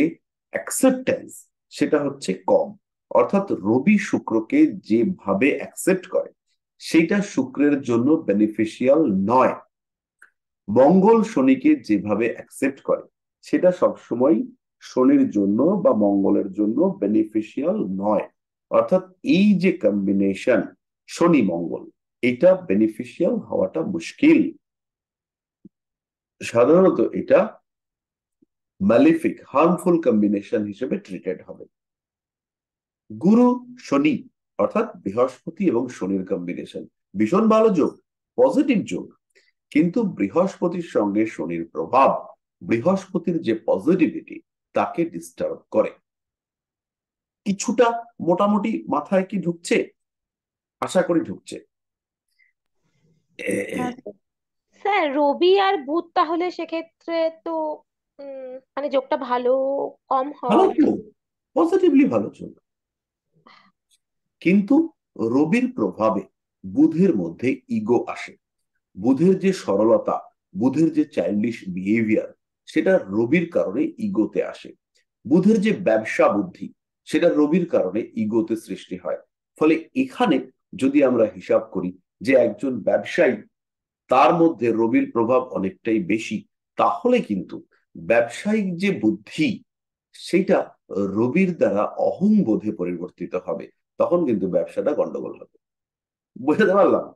অ্যাকসেপ্টেন্স সেটা হচ্ছে কম, অর্থাৎ রবি শুক্রকে যেভাবে অ্যাকসেপ্ট করে সেটা শুক্রের জন্য বেনিফিশিয়াল নয়। মঙ্গল শনিকে যেভাবে অ্যাকসেপ্ট করে সেটা সবসময় শনির জন্য বা মঙ্গলের জন্য বেনিফিশিয়াল নয়। অর্থাৎ এই যে কম্বিনেশন শনি মঙ্গল, এটা বেনিফিশিয়াল হওয়াটা মুশকিল। সাধারণত এটা ম্যালিফিক, হার্মফুল কম্বিনেশন হিসেবে ট্রিটেড হবে। গুরু শনি অর্থাৎ বৃহস্পতি এবং শনির কম্বিনেশন ভীষণ ভালো যোগ, পজিটিভ যোগ, কিন্তু বৃহস্পতির সঙ্গে শনির প্রভাব বৃহস্পতির যে পজিটিভিটি তাকে ডিস্টার্ব করে। কিছুটা মোটামুটি মাথায় কি ঢুকছে? আশা করি ঢুকছে। হ্যাঁ স্যার রবি আর বুধ তাহলে সেক্ষেত্রে তো মানে যোগটা ভালো কম ভালো হয়। যোগ, পজিটিভলি ভালো যোগ, কিন্তু রবির প্রভাবে বুধের মধ্যে ইগো আসে। বুধের যে সরলতা, বুধের যে চাইল্ডিশ বিহেভিয়ার, সেটা রবির কারণে ইগোতে আসে। বুধের যে ব্যবসা বুদ্ধি, সেটা রবির কারণে ইগোতে সৃষ্টি হয়। ফলে এখানে যদি আমরা হিসাব করি যে একজন ব্যবসায়ী, তার মধ্যে রবির প্রভাব অনেকটাই বেশি, তাহলে কিন্তু ব্যবসায়িক যে বুদ্ধি সেটা রবির দ্বারা অহংবোধে পরিবর্তিত হবে, তখন কিন্তু ব্যবসাটা গন্ডগোল হবে। বুঝতে পারলাম?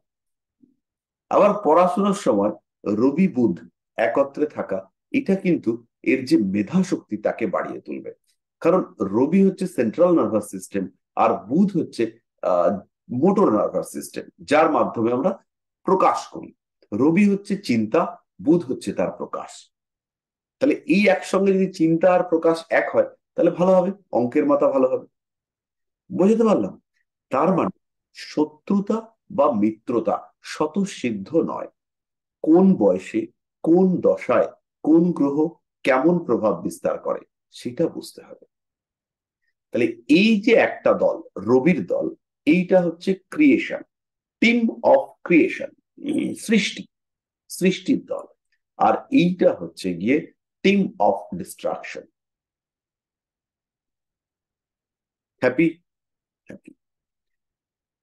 আবার পড়াশোনার সময় রবি বুধ একত্রে থাকা, এটা কিন্তু এর যে মেধা শক্তি তাকে বাড়িয়ে তুলবে। কারণ রবি হচ্ছে সেন্ট্রাল নার্ভাস সিস্টেম আর বুধ হচ্ছে মোটর নার্ভাস সিস্টেম, যার মাধ্যমে আমরা প্রকাশ করি। রবি হচ্ছে চিন্তা, বুধ হচ্ছে তার প্রকাশ। তাহলে এই একসঙ্গে যদি চিন্তা আর প্রকাশ এক হয় তাহলে ভালো হবে, অঙ্কের মাথা ভালো হবে। বুঝতে পারলাম? তার মানে শত্রুতা বা মিত্রতা স্বতঃসিদ্ধ নয়। কোন বয়সে, কোন দশায়, কোন গ্রহ কেমন প্রভাব বিস্তার করে সেটা বুঝতে হবে। তাহলে এই যে একটা দল, রবির দল, এইটা হচ্ছে ক্রিয়েশন, টিম অফ ক্রিয়েশন, সৃষ্টি, সৃষ্টির দল। আর এইটা হচ্ছে গিয়ে team of distraction. Happy? Happy.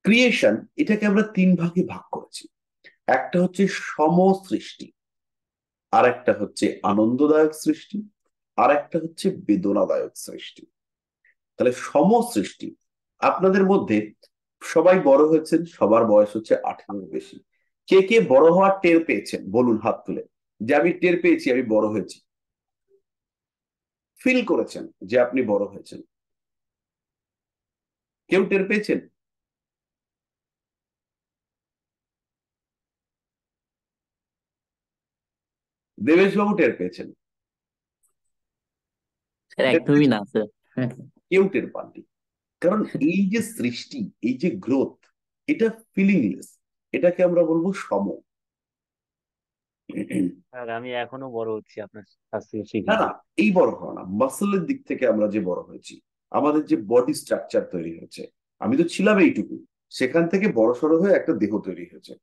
Creation এটাকে আমরা তিন ভাগে ভাগ করেছি। একটা হচ্ছে সমসৃষ্টি, আর একটা হচ্ছে আনন্দদায়ক সৃষ্টি, আর একটা হচ্ছে বেদনাদায়ক সৃষ্টি। তাহলে সমসৃষ্টি, আপনাদের মধ্যে সবাই বড় হয়েছেন, সবার বয়স হচ্ছে 18 বেশি। কে কে বড় হওয়ার টের পেয়েছেন বলুন হাত তুলে, যে আমি টের পেয়েছি, আমি বড় হয়েছি, ফিল করেছেন যে আপনি বড় হয়েছেন? কেউ টের পেয়েছেন? দেবেশ বাবু টের পেয়েছেন? স্যার টের একদমই পেয়েছেন? না স্যার। কেউ টের পাননি। কারণ এই যে সৃষ্টি, এই যে গ্রোথ, এটা ফিলিংলেস, এটাকে আমরা বলবো সম। আর আমি এখনো বড় হচ্ছি আপনার কাছ থেকে না শিখে। না, এই বড় হওয়া না, মাসলের দিক থেকে আমরা যে বড় হয়েছি, আমাদের যে বডি স্ট্রাকচার তৈরি হয়েছে, আমি তো ছিলাম এইটুকু, সেখান থেকে বড় সড়ো হয়ে একটা দেহ তৈরি হয়েছে।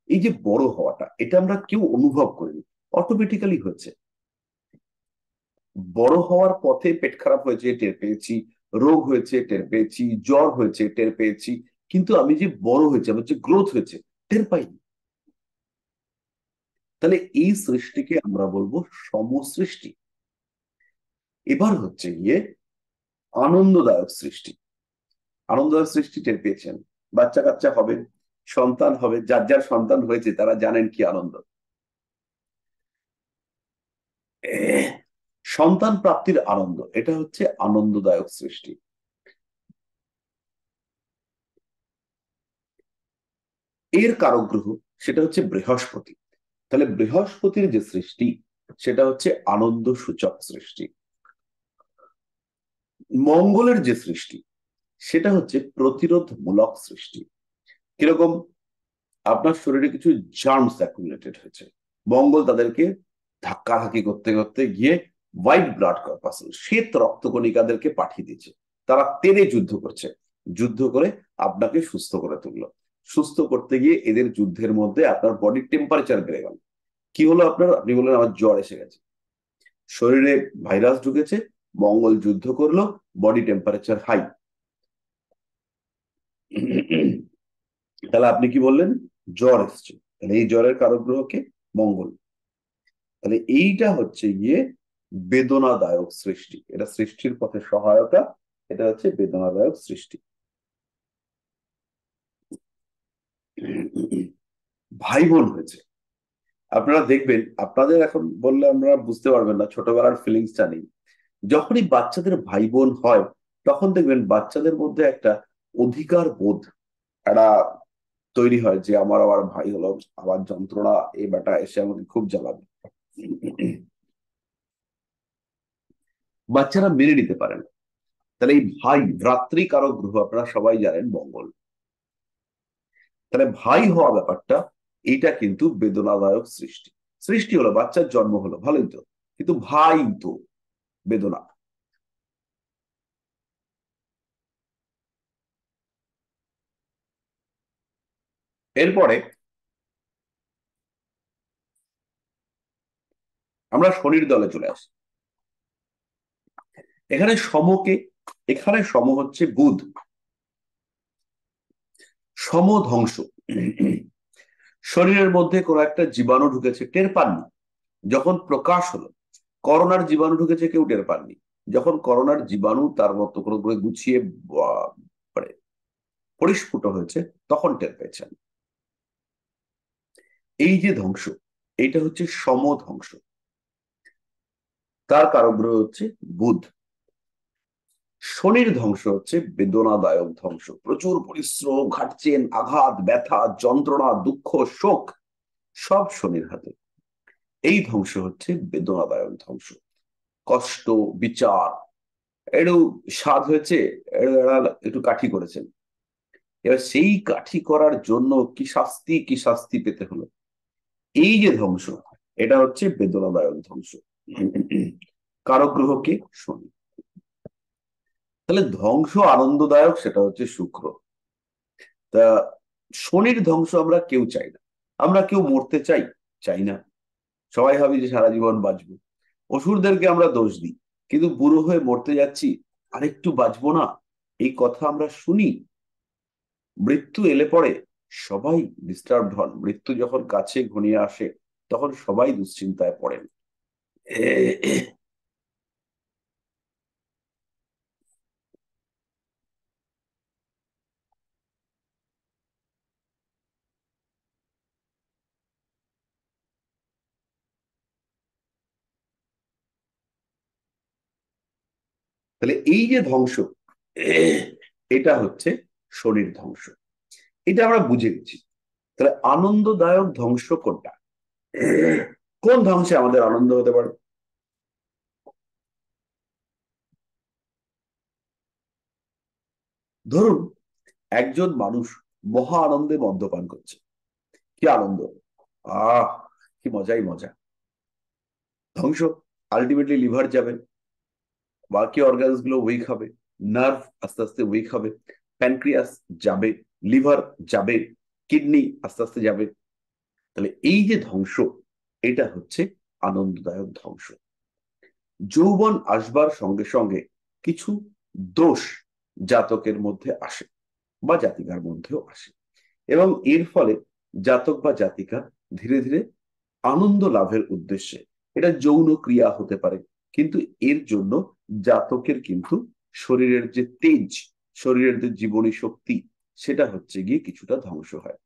এই যে বড় হওয়াটা, এটা আমরা কেউ অনুভব করিনি, অটোমেটিক্যালি হয়েছে। বড় হওয়ার পথে পেট খারাপ হয়েছে টের পেয়েছি, রোগ হয়েছে টের পেয়েছি, জ্বর হয়েছে টের পেয়েছি, কিন্তু আমি যে বড় হয়েছে, আমার যে গ্রোথ হয়েছে, টের পাইনি। তাহলে এই সৃষ্টিকে আমরা বলবো সমসৃষ্টি। এবার হচ্ছে গিয়ে আনন্দদায়ক সৃষ্টি। আনন্দদায়ক সৃষ্টি টের পেয়েছেন? বাচ্চা কাচ্চা হবে, সন্তান হবে, যার যার সন্তান হয়েছে তারা জানেন কি আনন্দ। সন্তান প্রাপ্তির আনন্দ, এটা হচ্ছে আনন্দদায়ক সৃষ্টি। এর কারক গ্রহ সেটা হচ্ছে বৃহস্পতি। তাহলে বৃহস্পতির যে সৃষ্টি সেটা হচ্ছে আনন্দ সূচক সৃষ্টি। মঙ্গলের যে সৃষ্টি সেটা হচ্ছে প্রতিরোধমূলক সৃষ্টি। কিরকম? আপনার শরীরে কিছু জার্মস অ্যাকুমুলেটেড হয়েছে, মঙ্গল তাদেরকে ধাক্কাধাক্কি করতে করতে গিয়ে হোয়াইট ব্লাড কর্পাসেল, শ্বেত রক্তকণিকাদেরকে পাঠিয়ে দিয়েছে, তারা টেনে যুদ্ধ করছে, যুদ্ধ করে আপনাকে সুস্থ করে তুললো। সুস্থ করতে গিয়ে এদের যুদ্ধের মধ্যে আপনার বডির টেম্পারেচার বেড়ে গেল। কি হলো আপনার? আপনি বললেন আমার জ্বর এসে গেছে, শরীরে ভাইরাস ঢুকেছে, মঙ্গল যুদ্ধ করলো, বডি টেম্পারেচার হাই। তাহলে আপনি কি বললেন? জ্বর এসছে। তাহলে এই জ্বরের কারক গ্রহ কে? মঙ্গল। তাহলে এইটা হচ্ছে গিয়ে বেদনাদায়ক সৃষ্টি, এটা সৃষ্টির পথে সহায়তা, এটা হচ্ছে বেদনাদায়ক সৃষ্টি। ভাই বোন হয়েছে, আপনারা দেখবেন, আপনাদের এখন বললে আমরা বুঝতে পারবেন না, ছোটবেলার ফিলিংসটা নেই। যখনই বাচ্চাদের ভাই বোন হয় তখন দেখবেন বাচ্চাদের মধ্যে একটা অধিকার বোধ একটা তৈরি হয়, যে আমার আবার ভাই হলো, আবার যন্ত্রণা, এই বেটা এসে আমাকে খুব জ্বালাবে। বাচ্চারা মেনে নিতে পারে না। তাহলে এই ভাই, ভ্রাতৃ কারক গ্রহ আপনারা সবাই জানেন মঙ্গল। তাহলে ভাই হওয়া ব্যাপারটা, এটা কিন্তু বেদনাদায়ক সৃষ্টি। সৃষ্টি হলো, বাচ্চার জন্ম হলো, ভালোই তো, কিন্তু ভাই তো বেদনা। এরপরে আমরা শনির দলে চলে আসি। এখানে সমকে, এখানে সম হচ্ছে বুধ, সম ধ্বংস। শরীরের মধ্যে কোনো একটা জীবাণু ঢুকেছে, টের পাননি, যখন প্রকাশ হলো, করোনার জীবাণু ঢুকেছে, কেউ টের পাননি। যখন করোনার জীবাণু তার মতো করে গুছিয়ে মানে পরিস্ফুট হয়েছে, তখন টের পেয়েছেন। এই যে ধ্বংস, এইটা হচ্ছে সম ধ্বংস। তার কারক গ্রহ হচ্ছে বুধ। শনির ধ্বংস হচ্ছে বেদনাদায়ক ধ্বংস, প্রচুর পরিশ্রম, ঘাটছেন, আঘাত, ব্যথা, যন্ত্রণা, দুঃখ, শোক, সব শনির হাতে। এই ধ্বংস হচ্ছে বেদনাদায়ক ধ্বংস। কষ্ট, বিচার, একটু স্বাদ হয়েছে, একটু কাঠি করেছেন, এবার সেই কাঠি করার জন্য কি শাস্তি, কি শাস্তি পেতে হলো, এই যে ধ্বংস, এটা হচ্ছে বেদনাদায়ক ধ্বংস। কারক গ্রহ কে? শনি। তাহলে ধ্বংস আনন্দদায়ক, সেটা হচ্ছে শুক্র। তা শনির ধ্বংস আমরা কেউ চাই না। আমরা কেউ মরতে চাই? চাই না। সবাই ভাবি যে সারা জীবন বাঁচবো। অসুরদেরকে আমরা দোষ দিই, কিন্তু বুড়ো হয়ে মরতে যাচ্ছি, আরেকটু বাঁচবো না, এই কথা আমরা শুনি। মৃত্যু এলে পরে সবাই ডিস্টার্ব হন। মৃত্যু যখন কাছে ঘনিয়ে আসে তখন সবাই দুশ্চিন্তায় পড়েন। তাহলে এই যে ধ্বংস, এটা হচ্ছে শনির ধ্বংস। এটা আমরা বুঝে গেছি। তাহলে আনন্দদায়ক ধ্বংস কোনটা? কোন ধ্বংসে আমাদের আনন্দ হতে পারে? ধরুন একজন মানুষ মহা আনন্দে মদ্যপান করছে, কি আনন্দ, আহ কি মজাই মজা। ধ্বংস, আলটিমেটলি লিভার যাবে, বাকি অর্গানস গুলো উইক হবে, নার্ভ আস্তে আস্তে উইক হবে, প্যানক্রিয়াস যাবে, লিভার যাবে, কিডনি আস্তে আস্তে যাবে। তাহলে এই যে ধ্বংস, এটা হচ্ছে আনন্দদায়ক ধ্বংস। যৌবন আসবার সঙ্গে সঙ্গে কিছু দোষ জাতকের মধ্যে আসে, বা জাতিকার মধ্যেও আসে, এবং এর ফলে জাতক বা জাতিকা ধীরে ধীরে আনন্দ লাভের উদ্দেশ্যে, এটা যৌন ক্রিয়া হতে পারে, কিন্তু এর জন্য জাতকের কিন্তু শরীরের যে তেজ, শরীরের যে জীবনী শক্তি, সেটা হচ্ছে গিয়ে কিছুটা ধ্বংস হয়।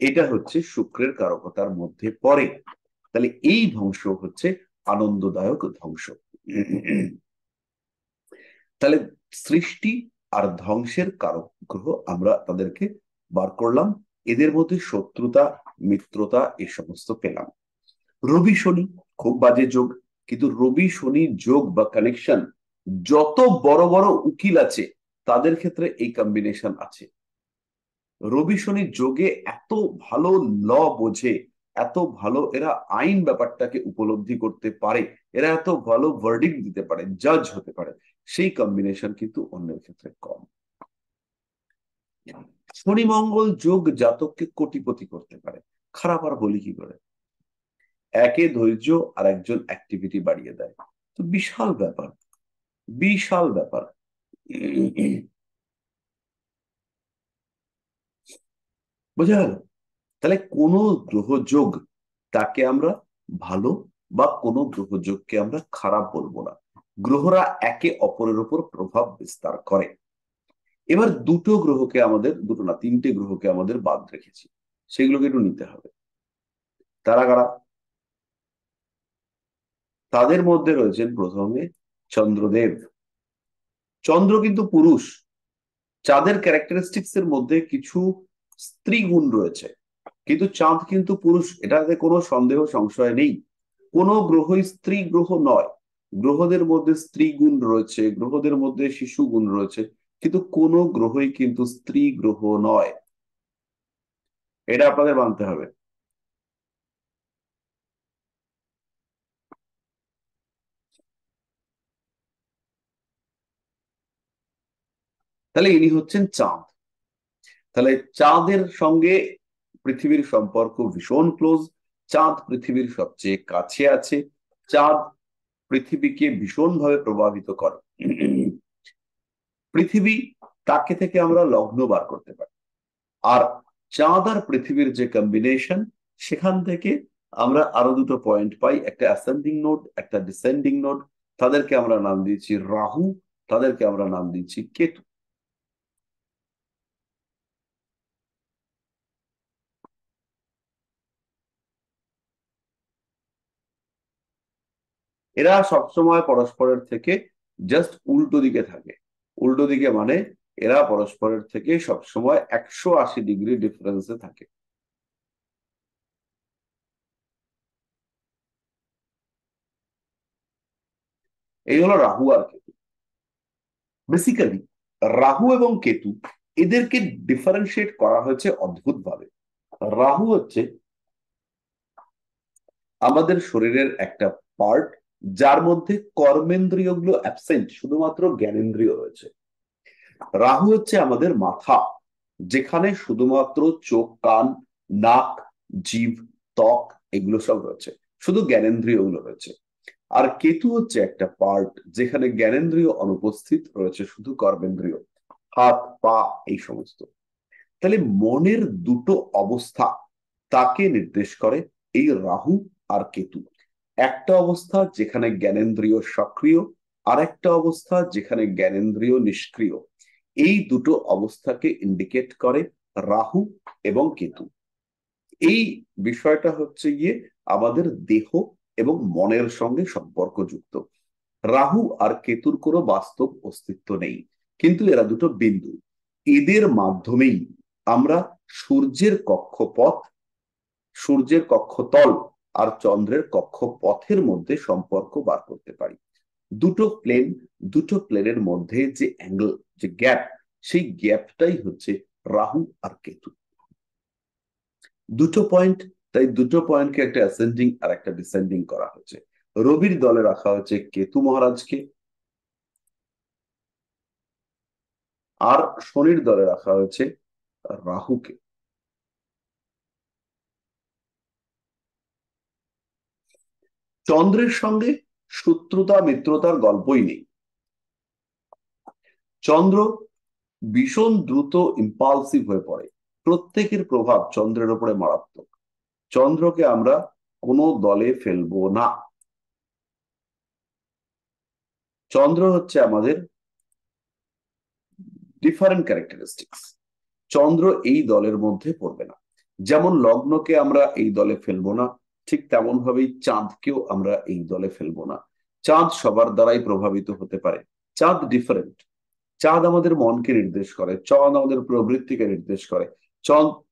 এটা হচ্ছে শুক্রের কারকতার মধ্যে পড়ে। তাহলে এই ধ্বংস হচ্ছে আনন্দদায়ক ধ্বংস। তাহলে সৃষ্টি আর ধ্বংসের কারক গ্রহ আমরা তাদেরকে বার করলাম, এদের মধ্যে শত্রুতা, মিত্রতা এ সমস্ত পেলাম। রবি শনি খুব বাজে যোগ, কিন্তু রবি শনি যোগ বা কানেকশন যত বড় বড় উকিল আছে তাদের ক্ষেত্রে এই কম্বিনেশন আছে। রবি শনি যোগে এত ভালো ল বোঝে, এত ভালো এরা আইন ব্যাপারটাকে উপলব্ধি করতে পারে, এরা এত ভালো ভার্ডিক্ট দিতে পারে, জাজ হতে পারে, সেই কম্বিনেশন কিন্তু অন্যের ক্ষেত্রে কম। শনি মঙ্গল যোগ জাতককে কোটিপতি করতে পারে, খারাপ আর বলি কি করে? একে ধৈর্য আর একজন অ্যাক্টিভিটি বাড়িয়ে দেয়। তো বিশাল ব্যাপার, বিশাল ব্যাপার। বোঝা গেল? তাহলে কোন গ্রহযোগ তাকে আমরা ভালো বা কোন গ্রহযোগকে আমরা খারাপ বলবো না। গ্রহরা একে অপরের উপর প্রভাব বিস্তার করে। এবার দুটো গ্রহকে আমাদের, দুটো না তিনটে গ্রহকে আমাদের বাদ রেখেছি, সেগুলোকে একটু নিতে হবে। তারা কারা? তাদের মধ্যে রয়েছেন প্রথমে চন্দ্রদেব। চন্দ্র কিন্তু পুরুষ, চাঁদের ক্যারেক্টারিস্টিক্স এর মধ্যে কিছু স্ত্রী গুণ রয়েছে, কিন্তু চাঁদ কিন্তু পুরুষ, এটাতে কোনো সন্দেহ সংশয় নেই। কোনো গ্রহই স্ত্রী গ্রহ নয়। গ্রহদের মধ্যে স্ত্রী গুণ রয়েছে, গ্রহদের মধ্যে শিশু গুণ রয়েছে, কিন্তু কোনো গ্রহই কিন্তু স্ত্রী গ্রহ নয়, এটা আপনাদের মানতে হবে। তাহলে ইনি হচ্ছেন চাঁদ। তাহলে চাঁদের সঙ্গে পৃথিবীর সম্পর্ক ভীষণ ক্লোজ। চাঁদ পৃথিবীর সবচেয়ে কাছে আছে। চাঁদ পৃথিবীকে ভীষণভাবে প্রভাবিত করে। পৃথিবী, তাকে থেকে আমরা লগ্ন বার করতে পারি। আর চাঁদ আর পৃথিবীর যে কম্বিনেশন, সেখান থেকে আমরা আরো দুটো পয়েন্ট পাই, একটা অ্যাসেন্ডিং নোড, একটা ডিসেন্ডিং নোড। তাদেরকে আমরা নাম দিয়েছি রাহু, তাদেরকে আমরা নাম দিয়েছি কেতু। এরা সবসময় পরস্পরের থেকে জাস্ট উল্টো দিকে থাকে। উল্টো দিকে মানে এরা পরস্পরের থেকে সবসময় 180 ডিগ্রি ডিফারেন্সে থাকে। এই হলো রাহু আর কেতু। বেসিক্যালি রাহু এবং কেতু, এদেরকে ডিফারেন্সিয়েট করা হয়েছে অদ্ভুত ভাবে। রাহু হচ্ছে আমাদের শরীরের একটা পার্ট, যার মধ্যে কর্মেন্দ্রিয়গুলো অ্যাবসেন্ট, শুধুমাত্র জ্ঞানেন্দ্রিয় রয়েছে। রাহু হচ্ছে আমাদের মাথা, যেখানে শুধুমাত্র চোখ, কান, নাক, জিভ, ত্বক এগুলো সব রয়েছে, শুধু জ্ঞানেন্দ্রিয় গুলো রয়েছে। আর কেতু হচ্ছে একটা পার্ট, যেখানে জ্ঞানেন্দ্রিয় অনুপস্থিত রয়েছে, শুধু কর্মেন্দ্রিয়, হাত, পা, এই সমস্ত। তাহলে মনের দুটো অবস্থা তাকে নির্দেশ করে এই রাহু আর কেতু। একটা অবস্থা যেখানে জ্ঞানেন্দ্রিয় সক্রিয়, আর একটা অবস্থা যেখানে জ্ঞানেন্দ্রিয় নিষ্ক্রিয়। এই দুটো অবস্থাকে ইন্ডিকেট করে রাহু এবং কেতু। এই বিষয়টা হচ্ছে গিয়ে আমাদের দেহ এবং মনের সঙ্গে সম্পর্কযুক্ত। রাহু আর কেতুর কোনো বাস্তব অস্তিত্ব নেই, কিন্তু এরা দুটো বিন্দু। এদের মাধ্যমেই আমরা সূর্যের কক্ষপথ, সূর্যের কক্ষতল আর চন্দ্রের কক্ষপথের মধ্যে সম্পর্ক বার করতে পারি। দুটো প্লেন, দুটো প্লেনের মধ্যে যে অ্যাঙ্গেল, যে গ্যাপ, সেই গ্যাপটাই হচ্ছে রাহু আর কেতু। দুটো পয়েন্ট, তাই দুটো পয়েন্টকে একটা অ্যাসেন্ডিং আর একটা ডিসেন্ডিং করা হয়েছে। রবির দলে রাখা হয়েছে কেতু মহারাজকে, আর শনির দলে রাখা হয়েছে রাহুকে। চন্দ্রের সঙ্গে শত্রুতা মিত্রতার গল্পই নেই। চন্দ্র ভীষণ দ্রুত ইম্পালসিভ হয়ে পড়ে, প্রত্যেকের প্রভাব চন্দ্রের উপরে মারাত্মক। চন্দ্রকে আমরা কোনো দলে ফেলবো না। চন্দ্র হচ্ছে আমাদের ডিফারেন্ট ক্যারেক্টারিস্টিক্স। চন্দ্র এই দলের মধ্যে পড়বে না। যেমন লগ্নকে আমরা এই দলে ফেলবো না, ঠিক তেমন ভাবেই চাঁদকেও আমরা এই দলে ফেলবো না। চাঁদ সবার দ্বারাই প্রভাবিত হতে পারে। চাঁদ ডিফারেন্ট। চাঁদ আমাদের মনকে নির্দেশ করে, চাঁদ আমাদের প্রবৃত্তিকে নির্দেশ করে,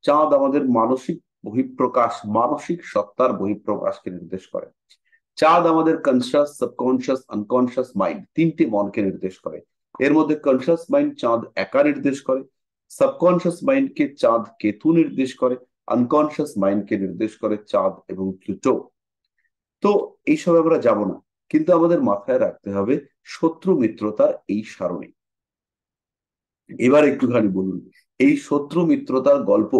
চাঁদ আমাদের মানসিক বহিঃপ্রকাশ, মানসিক সত্তার বহিঃপ্রকাশকে নির্দেশ করে। চাঁদ আমাদের কনসিয়াস, সাবকনসিয়াস, আনকনসিয়াস মাইন্ড, তিনটি মনকে নির্দেশ করে। এর মধ্যে কনসিয়াস মাইন্ড চাঁদ একা নির্দেশ করে, সাবকনসিয়াস মাইন্ডকে চাঁদ কেতু নির্দেশ করে, আনকনসিয়াস মাইন্ডকে নির্দেশ করে চাঁদ এবং প্লুটো। তো এইসব আমরা যাব না, কিন্তু আমাদের মাথায় রাখতে হবে শত্রু মিত্রতার এই সারণী। এবার একটুখানি বলুন, এই শত্রু মিত্রতার গল্প,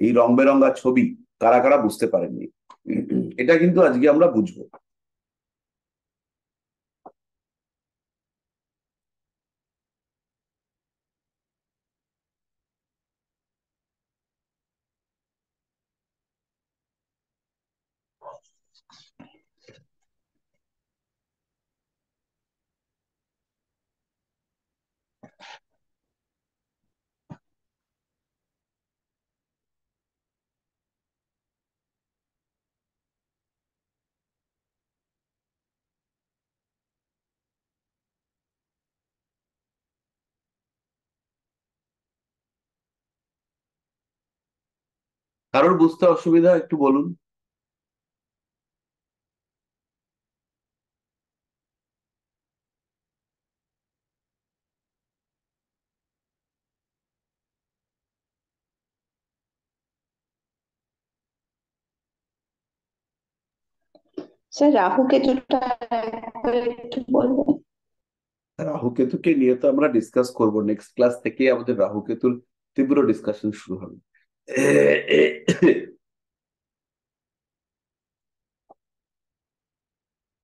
এই রং বেরঙা ছবি কারা কারা বুঝতে পারেননি, এটা কিন্তু আজকে আমরা বুঝবো। কারোর বুঝতে অসুবিধা একটু বলুন। স্যার রাহু কেতুটা একবার একটু বলবেন? রাহু কেতুকে নিয়ে তো আমরা ডিসকাস করব, নেক্সট ক্লাস থেকে আমাদের রাহু কেতুর তীব্র ডিসকাশন শুরু হবে।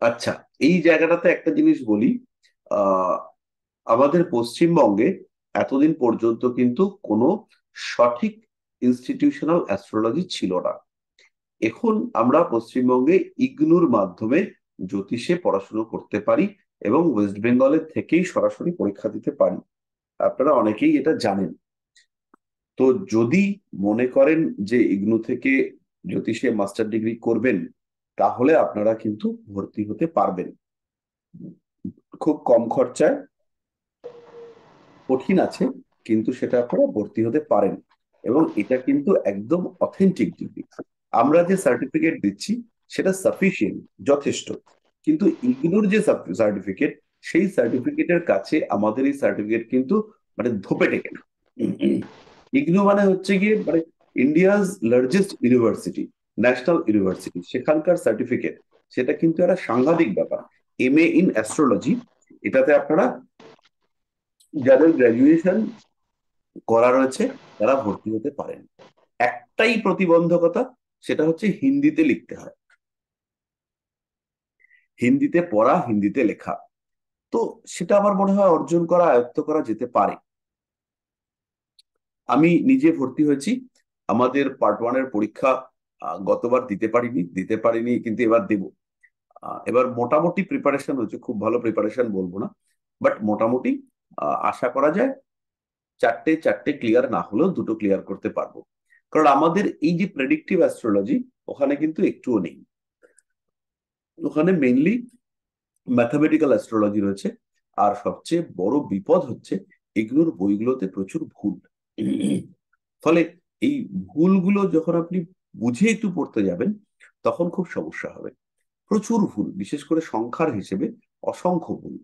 আচ্ছা, এই জায়গাটাতে একটা জিনিস বলি। আহ আমাদের পশ্চিমবঙ্গে এতদিন পর্যন্ত কিন্তু কোনো সঠিক ইনস্টিটিউশনাল অ্যাস্ট্রোলজি ছিল না। এখন আমরা পশ্চিমবঙ্গে ইগনুর মাধ্যমে জ্যোতিষে পড়াশুনো করতে পারি এবং ওয়েস্ট বেঙ্গলের থেকেই সরাসরি পরীক্ষা দিতে পারি। আপনারা অনেকেই এটা জানেন। তো যদি মনে করেন যে ইগনু থেকে জ্যোতিষে মাস্টার ডিগ্রি করবেন, তাহলে আপনারা কিন্তু ভর্তি হতে পারবেন খুব কম খরচায়। কঠিন আছে, কিন্তু সেটা আপনারা ভর্তি হতে পারেন, এবং এটা কিন্তু একদম অথেন্টিক ডিগ্রি। আমরা যে সার্টিফিকেট দিচ্ছি সেটা সাফিসিয়েন্ট, যথেষ্ট। কিন্তু ইগনুর যে সার্টিফিকেট, সেই সার্টিফিকেটের কাছে আমাদের এই সার্টিফিকেট কিন্তু মানে ধোপে টেকে না। ইগনু মানে হচ্ছে গিয়ে মানে India's largest university, national university, সেখানকার সার্টিফিকেট, সেটা কিন্তু একটা সাংঘাতিক ব্যাপার। MA ইন অ্যাস্ট্রোলজি, এটাতে আপনারা যাদের গ্রাজুয়েশন করা রয়েছে তারা ভর্তি হতে পারেন। একটাই প্রতিবন্ধকতা, সেটা হচ্ছে হিন্দিতে লিখতে হয়, হিন্দিতে পড়া, হিন্দিতে লেখা। তো সেটা আমার মনে হয় অর্জন করা, আয়ত্ত করা যেতে পারে। আমি নিজে ভর্তি হয়েছি। আমাদের পার্ট 1 এর পরীক্ষা গতবার দিতে পারিনি, কিন্তু এবার দেব। এবার মোটামুটি প্রিপারেশন হচ্ছে, খুব ভালো প্রিপারেশন বলবো না, বাট মোটামুটি আশা করা যায় চারটে চারটে ক্লিয়ার না হলেও দুটো ক্লিয়ার করতে পারবো। কারণ আমাদের এই যে প্রেডিক্টিভ অ্যাস্ট্রোলজি, ওখানে কিন্তু একটুও নেই। ওখানে মেইনলি ম্যাথামেটিক্যাল অ্যাস্ট্রোলজি রয়েছে। আর সবচেয়ে বড় বিপদ হচ্ছে এগুলোর বইগুলোতে প্রচুর ভুল। ফলে এই ভুলগুলো যখন আপনি বুঝে একটু পড়তে যাবেন, তখন খুব সমস্যা হবে। প্রচুর ভুল, বিশেষ করে সংখ্যার হিসেবে অসংখ্য ভুল।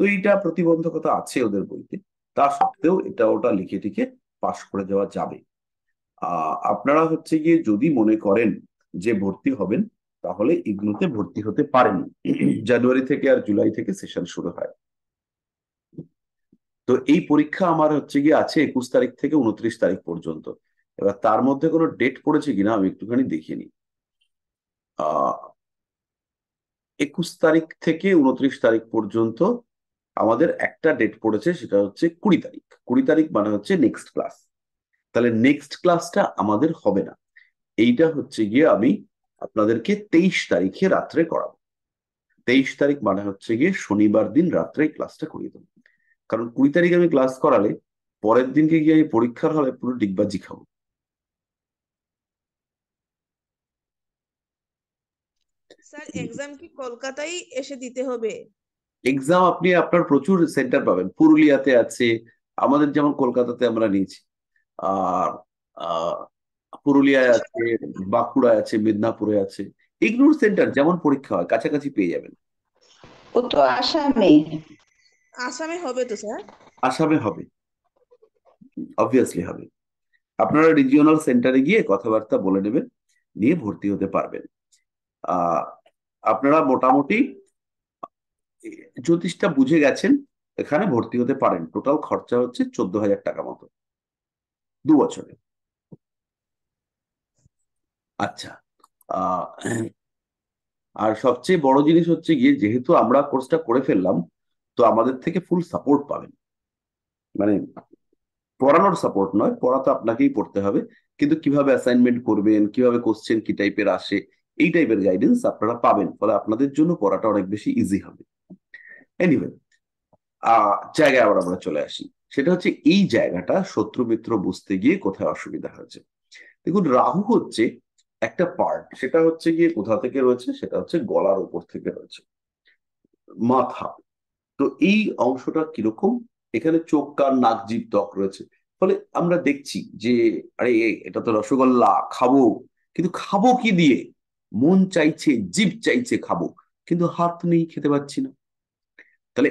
তো এইটা প্রতিবন্ধকতা আছে ওদের বইতে। তা সত্ত্বেও এটা ওটা লিখে টিকে পাশ করে যাওয়া যাবে। আপনারা হচ্ছে গিয়ে যদি মনে করেন যে ভর্তি হবেন, তাহলে ইগনুতে ভর্তি হতে পারেন। জানুয়ারি থেকে আর জুলাই থেকে সেশন শুরু হয়। তো এই পরীক্ষা আমার হচ্ছে গিয়ে আছে 21 তারিখ থেকে 29 তারিখ পর্যন্ত। এবার তার মধ্যে কোনো ডেট পড়েছে কিনা আমি একটুখানি দেখিনি। 21 তারিখ থেকে 29 তারিখ পর্যন্ত আমাদের একটা ডেট পড়েছে, সেটা হচ্ছে 20 তারিখ। 20 তারিখ মানে হচ্ছে নেক্সট ক্লাস। তাহলে নেক্সট ক্লাসটা আমাদের হবে না। এইটা হচ্ছে গিয়ে আমি আপনাদেরকে 23 তারিখে রাত্রে করাবো। 23 তারিখ মানে হচ্ছে গিয়ে শনিবার দিন রাত্রে ক্লাসটা করিয়ে দেবো। কারণ 20 তারিখ আমি ক্লাস করালে পরের দিনকে গিয়ে আমি পরীক্ষার হলে পুরো ডিগবাজি খাবো। স্যার এক্সাম কি কলকাতায় এসে দিতে হবে? এক্সাম আপনি আপনার প্রচুর সেন্টার পাবেন, পুরুলিয়াতে আছে, আমাদের যেমন কলকাতাতে আমরা নিয়েছি, আর আহ, পুরুলিয়ায় আছে, বাঁকুড়ায় আছে, মেদিনীপুরে আছে। এগুলোর সেন্টার যেমন পরীক্ষা হয় কাছাকাছি পেয়ে যাবেন। ও তো আসামে। আসামে হবে তো স্যার? আসামে হবে, অবভিয়াসলি হবে। আপনারা রিজিওনাল সেন্টারে গিয়ে কথাবার্তা বলে নেবেন, নিয়ে ভর্তি হতে পারবেন। আহ আপনারা মোটামুটি জ্যোতিষটা বুঝে গেছেন, এখানে ভর্তি হতে পারেন। টোটাল খরচা হচ্ছে 14,000 টাকা মতো। 2 বছরে। আচ্ছা, আহ আর সবচেয়ে বড় জিনিস হচ্ছে গিয়ে, যেহেতু আমরা কোর্সটা করে ফেললাম, তো আমাদের থেকে ফুল সাপোর্ট পাবেন। মানে পড়ানোর সাপোর্ট নয়, পড়া তো আপনাকেই পড়তে হবে, কিন্তু কিভাবে অ্যাসাইনমেন্ট করবেন, কিভাবে কোশ্চেন কি টাইপের আসে, এই টাইপের গাইডেন্স আপনারা পাবেন। ফলে আপনাদের জন্য পড়াটা অনেক বেশি ইজি হবে। এনিওয়ে, জায়গায় আবার আমরা চলে আসি। সেটা হচ্ছে এই জায়গাটা শত্রু মিত্র বুঝতে গিয়ে কোথায় অসুবিধা হয়েছে। দেখুন, রাহু হচ্ছে একটা পার্ট, সেটা হচ্ছে গিয়ে কোথা থেকে রয়েছে, সেটা হচ্ছে গলার উপর থেকে রয়েছে, মাথা। তো এই অংশটা কিরকম, এখানে চোখ কান নাক জিভ ত্বক রয়েছে। ফলে আমরা দেখছি যে আরে এটা তো রসগোল্লা খাবো, কিন্তু খাবো কি দিয়ে? মন চাইছে, জিভ চাইছে খাবো, কিন্তু হাত নেই, খেতে পাচ্ছি না। তাহলে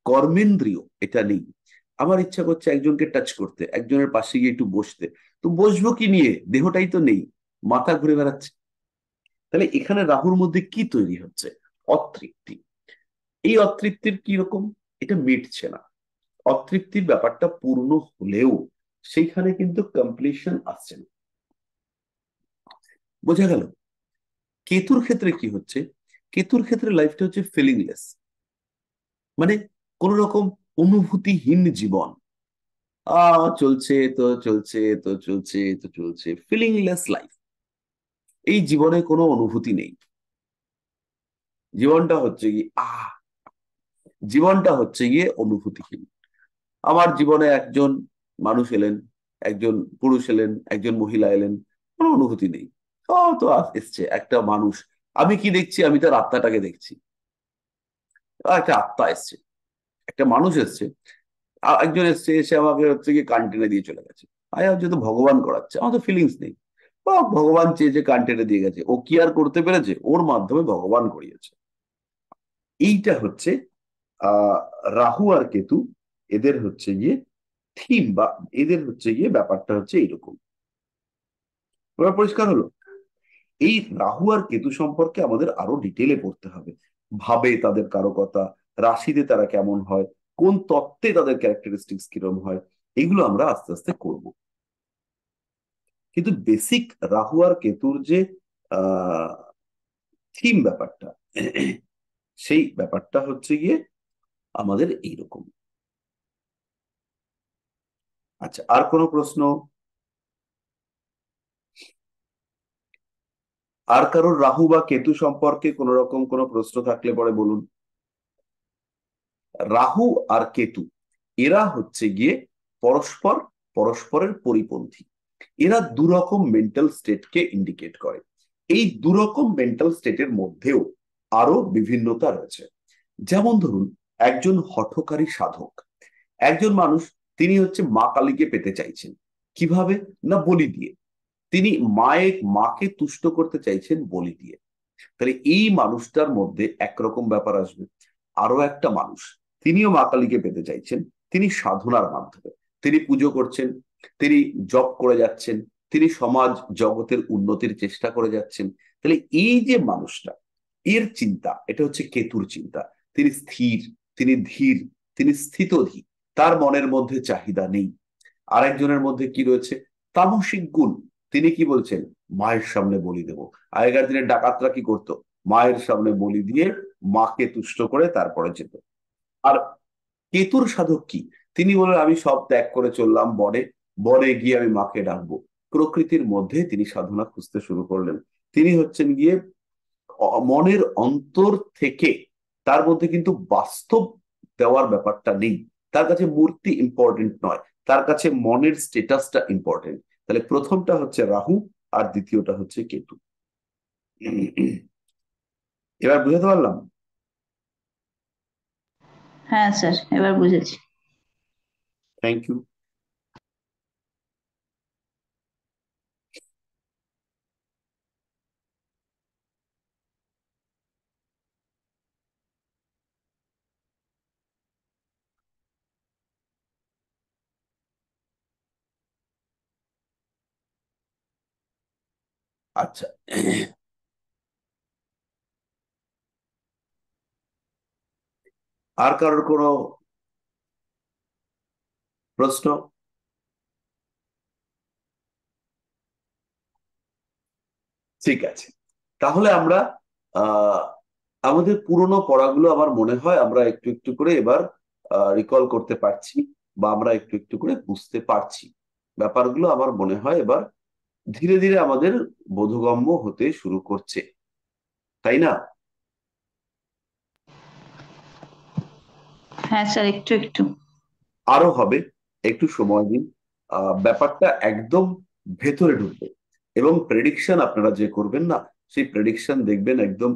কর্মেন্দ্রিয় এটা নেই। আমার ইচ্ছা করছে একজনকে টাচ করতে, একজনের পাশে গিয়ে একটু বসতে, তো বসবো কি নিয়ে? দেহটাই তো নেই, মাথা ঘুরে বেড়াচ্ছে। তাহলে এখানে রাহুর মধ্যে কি তৈরি হচ্ছে? অতৃপ্তি। এই অতৃপ্তির কি রকম? এটা মিটছে না। অতৃপ্তির ব্যাপারটা পূর্ণ হলেও সেইখানে কিন্তু কমপ্লিশন আসছে না। বোঝা গেল? কেতুর ক্ষেত্রে কি হচ্ছে? কেতুর ক্ষেত্রে লাইফটা হচ্ছে ফিলিংলেস, মানে কোন রকম অনুভূতিহীন জীবন। চলছে তো চলছে, তো চলছে তো চলছে, ফিলিংলেস লাইফ। এই জীবনে কোনো অনুভূতি নেই। জীবনটা হচ্ছে কি জীবনটা হচ্ছে গিয়ে অনুভূতিহীন। আমার জীবনে একজন মানুষ এলেন, একজন পুরুষ এলেন, একজন মহিলা এলেন, কোনো অনুভূতি নেই। তো এসছে একটা মানুষ, আমি কি দেখছি? আমি তার আত্মাটাকে দেখছি। একটা আত্মা এসছে, একটা মানুষ এসছে, একজন এসছে, এসে আমাকে হচ্ছে কি কান টেনে দিয়ে চলে গেছে। আয় হচ্ছে তো ভগবান করাচ্ছে, আমার তো ফিলিংস নেই। ভগবান চেয়েছে, কান টেনে দিয়ে গেছে, ও কি আর করতে পেরেছে? ওর মাধ্যমে ভগবান করিয়েছে। এইটা হচ্ছে আহ রাহু আর কেতু, এদের হচ্ছে গিয়ে থিম, বা এদের হচ্ছে গিয়ে ব্যাপারটা হচ্ছে এইরকম। এবার পরিষ্কার হলো? এই রাহু আর কেতু সম্পর্কে আমাদের আরো ডিটেলে পড়তে হবে। ভাবে তাদের কারকতা, রাশিতে তারা কেমন হয়, কোন তত্ত্বে তাদের ক্যারেক্টারিস্টিক্স কিরকম হয়, এগুলো আমরা আস্তে আস্তে করব। কিন্তু বেসিক রাহু আর কেতুর যে আহ থিম ব্যাপারটা, সেই ব্যাপারটা হচ্ছে গিয়ে আমাদের এইরকম। আচ্ছা, আর কোনো প্রশ্ন? আর কারোর রাহু বা কেতু সম্পর্কে কোন রকম কোনো প্রশ্ন থাকলে পরে বলুন। রাহু আর কেতু, এরা হচ্ছে গিয়ে পরস্পর পরস্পরের পরিপন্থী। এরা দুরকম মেন্টাল স্টেটকে ইন্ডিকেট করে। এই দুরকম মেন্টাল স্টেটের মধ্যেও আরো বিভিন্নতা রয়েছে। যেমন ধরুন, একজন হঠকারী সাধক, একজন মানুষ, তিনি হচ্ছে মা কালীকে পেতে চাইছেন। কিভাবে? না, বলি দিয়ে। তিনি মাকে তুষ্ট করতে চাইছেন বলি দিয়ে। তাহলে এই মানুষটার মধ্যে একরকম ব্যাপার আসবে। আরো একটা মানুষ, তিনিও মা কালীকে পেতে চাইছেন, তিনি সাধনার মাধ্যমে, তিনি পুজো করছেন, তিনি জপ করে যাচ্ছেন, তিনি সমাজ জগতের উন্নতির চেষ্টা করে যাচ্ছেন। তাহলে এই যে মানুষটা, এর চিন্তা, এটা হচ্ছে কেতুর চিন্তা। তিনি স্থির, তিনি ধীর, তিনি স্থিতধী, তার মনের মধ্যে চাহিদা নেই। আরেকজনের মধ্যে কি রয়েছে? তামসিক গুণ। তিনি কি বলছেন? মায়ের সামনে বলি দেব। আগেকার দিনের ডাকাতরা কি করতো? মায়ের সামনে বলি দিয়ে মাকে তুষ্ট করে তারপরে যেত। আর কেতুর সাধক কি? তিনি বলেন আমি সব ত্যাগ করে চললাম বনে, বনে গিয়ে আমি মাকে ডাকবো। প্রকৃতির মধ্যে তিনি সাধনা খুঁজতে শুরু করলেন। তিনি হচ্ছেন গিয়ে মনের অন্তর থেকে, তার মধ্যে কিন্তু বাস্তব দেওয়ার ব্যাপারটা নেই। তার কাছে মূর্তি ইম্পর্টেন্ট নয়, তার কাছে মনের স্টেটাসটা ইম্পর্টেন্ট। তাহলে প্রথমটা হচ্ছে রাহু, আর দ্বিতীয়টা হচ্ছে কেতু। এবার বুঝাতে পারলাম? হ্যাঁ স্যার, এবার বুঝেছি। Thank you. আচ্ছা, আর কারোর কোনো প্রশ্ন? ঠিক আছে, তাহলে আমরা আহ আমাদের পুরনো পড়াগুলো আমার মনে হয় আমরা একটু একটু করে এবার রিকল করতে পারছি, বা আমরা একটু একটু করে বুঝতে পারছি। ব্যাপারগুলো আমার মনে হয় এবার ধীরে ধীরে আমাদের বোধগম্য হতে শুরু করছে, তাই না? হ্যাঁ স্যার, একটু একটু। আরো হবে, একটু সময় দিন, ব্যাপারটা একদম ভেতরে ঢুকবে। এবং প্রেডিকশন আপনারা যে করবেন না, সেই প্রেডিকশন দেখবেন একদম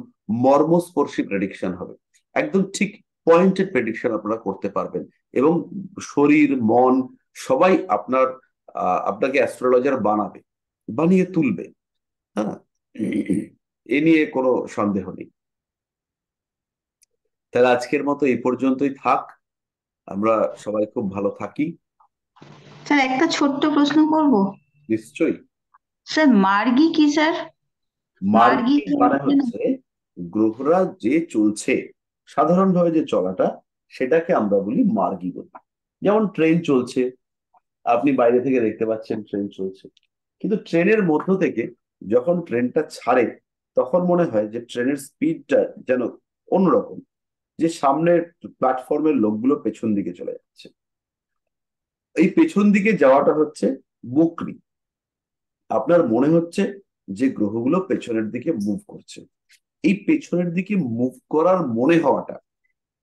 মর্মস্পর্শী প্রেডিকশন হবে, একদম ঠিক পয়েন্টেড প্রেডিকশন আপনারা করতে পারবেন। এবং শরীর মন সবাই আপনাকে অ্যাস্ট্রোলজার বানিয়ে তুলবে। হ্যাঁ, এ নিয়ে কোনো সন্দেহ নেই। তাহলে আজকের মতো এই পর্যন্তই থাক, আমরা সবাই খুব ভালো থাকি। স্যার একটা ছোট্ট প্রশ্ন করব। নিশ্চয়ই। স্যার মার্গী কি স্যার? মার্গী মার্গী মানে হচ্ছে গ্রহরা যে চলছে, সাধারণভাবে যে চলাটা, সেটাকে আমরা বলি মার্গী গতি। যেমন ট্রেন চলছে, আপনি বাইরে থেকে দেখতে পাচ্ছেন ট্রেন চলছে, কিন্তু ট্রেনের মধ্য থেকে যখন ট্রেনটা ছাড়ে তখন মনে হয় যে ট্রেনের স্পিডটা যেন অন্যরকম, যে সামনের প্ল্যাটফর্মের লোকগুলো পেছন দিকে চলে যাচ্ছে। এই পেছন দিকে যাওয়াটা হচ্ছে বক্রি। আপনার মনে হচ্ছে যে গ্রহগুলো পেছনের দিকে মুভ করছে, এই পেছনের দিকে মুভ করার মনে হওয়াটা,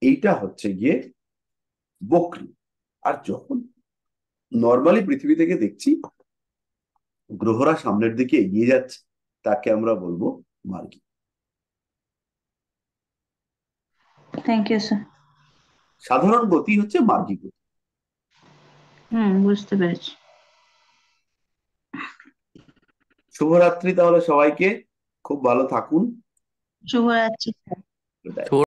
এইটা হচ্ছে গিয়ে বক্রি। আর যখন নর্মালি পৃথিবী থেকে দেখছি গ্রহরা সামনের দিকে এগিয়ে যাচ্ছে, তাকে আমরা বলবো মার্গী। Thank you sir. সাধারণ গতি হচ্ছে মার্গী গতি। বুঝতে পেরেছি। শুভরাত্রি তাহলে সবাইকে, খুব ভালো থাকুন। শুভরাত্রি। বিদায়।